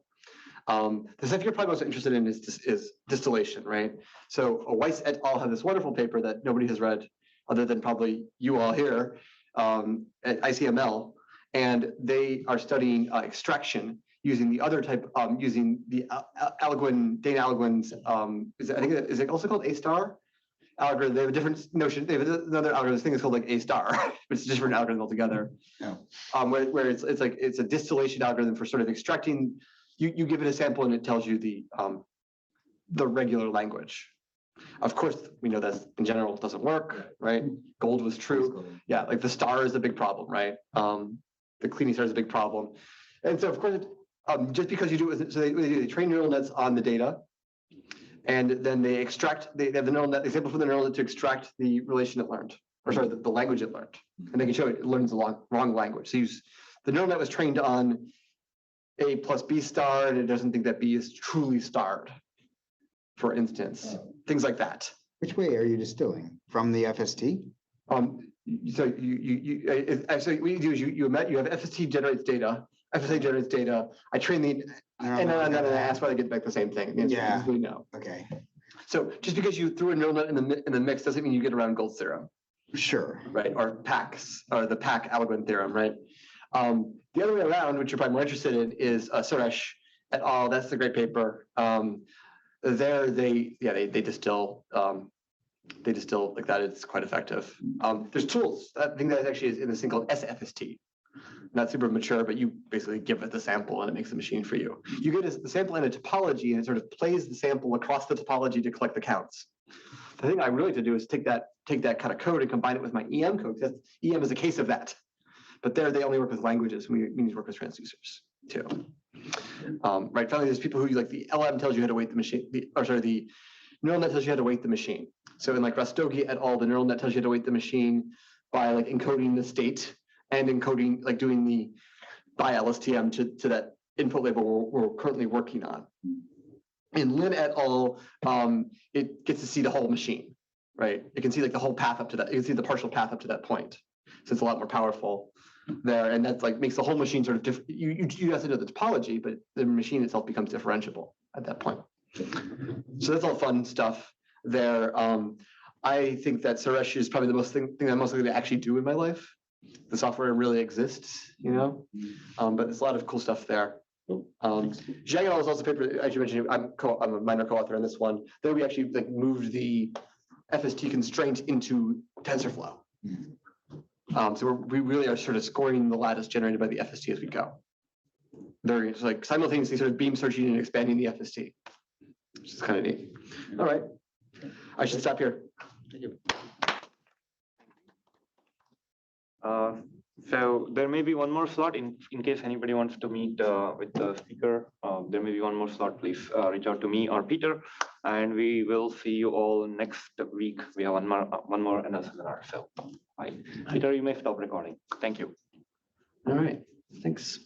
The stuff you're probably most interested in is distillation, right? So Weiss et al. Have this wonderful paper that nobody has read, other than probably you all here at ICML, and they are studying extraction using the other type, using the Dana Alguin's, is it also called A-star algorithm? They have a different notion. They have another algorithm. This thing is called like A-star, but it's a different algorithm altogether. Yeah. Where it's like it's a distillation algorithm for sort of extracting. You give it a sample and it tells you the regular language. Of course, we know that in general it doesn't work, right? Gold was true. Yeah, like the star is a big problem, right? The cleaning star is a big problem. And so of course, just because you do it, so they train neural nets on the data, and then they extract, they have the neural net, they sample from the neural net to extract the relation it learned, or sorry, the language it learned. And they can show it learns the wrong language. So the neural net was trained on A plus B star, and it doesn't think that B is truly starred, for instance. Things like that. Which way are you distilling? From the FST? So what you do is you have FST generates data, FSA generates data. I train the, and then I ask why they get back the same thing. The answer is we know. Okay. So just because you threw a neural net in the mix doesn't mean you get around Gold's theorem. Sure. Right, or the Pack-Alguin theorem, right? The other way around, which you're probably more interested in, is Suresh et al. That's the great paper. There, they distill. They distill like that. It's quite effective. There's tools. I think that actually is in this thing called SFST. Not super mature, but you basically give it the sample and it makes the machine for you. You get the sample in a topology, and it sort of plays the sample across the topology to collect the counts. The thing I really like to do is take that kind of code and combine it with my EM code, because EM is a case of that. But there, they only work with languages. We need to work with transducers too. Right. Finally, there's people who like the LM tells you how to weight the machine. The neural net tells you how to weight the machine. So in like Rastogi et al., the neural net tells you how to weight the machine by like encoding the state and encoding, like doing the by LSTM to that input label we're currently working on. In Lin et al., it gets to see the whole machine, right? It can see like the whole path up to that. You can see the partial path up to that point. So it's a lot more powerful there, and that's like makes the whole machine sort of different. You have to know the topology, but the machine itself becomes differentiable at that point. So that's all fun stuff there. I think that Suresh is probably the thing I'm most likely to actually do in my life. The software really exists, you know, but there's a lot of cool stuff there. Zhang et al. Is also a paper, as you mentioned, I'm a minor co-author on this one. There we actually like moved the FST constraint into TensorFlow. So we really are sort of scoring the lattice generated by the FST as we go. They're like simultaneously sort of beam searching and expanding the FST, which is kind of neat. All right, I should stop here. Thank you. So there may be one more slot in case anybody wants to meet with the speaker. There may be one more slot. Please reach out to me or Peter, and we will see you all next week. We have one more another seminar. So, bye. Peter, you may stop recording. Thank you. All right. Thanks.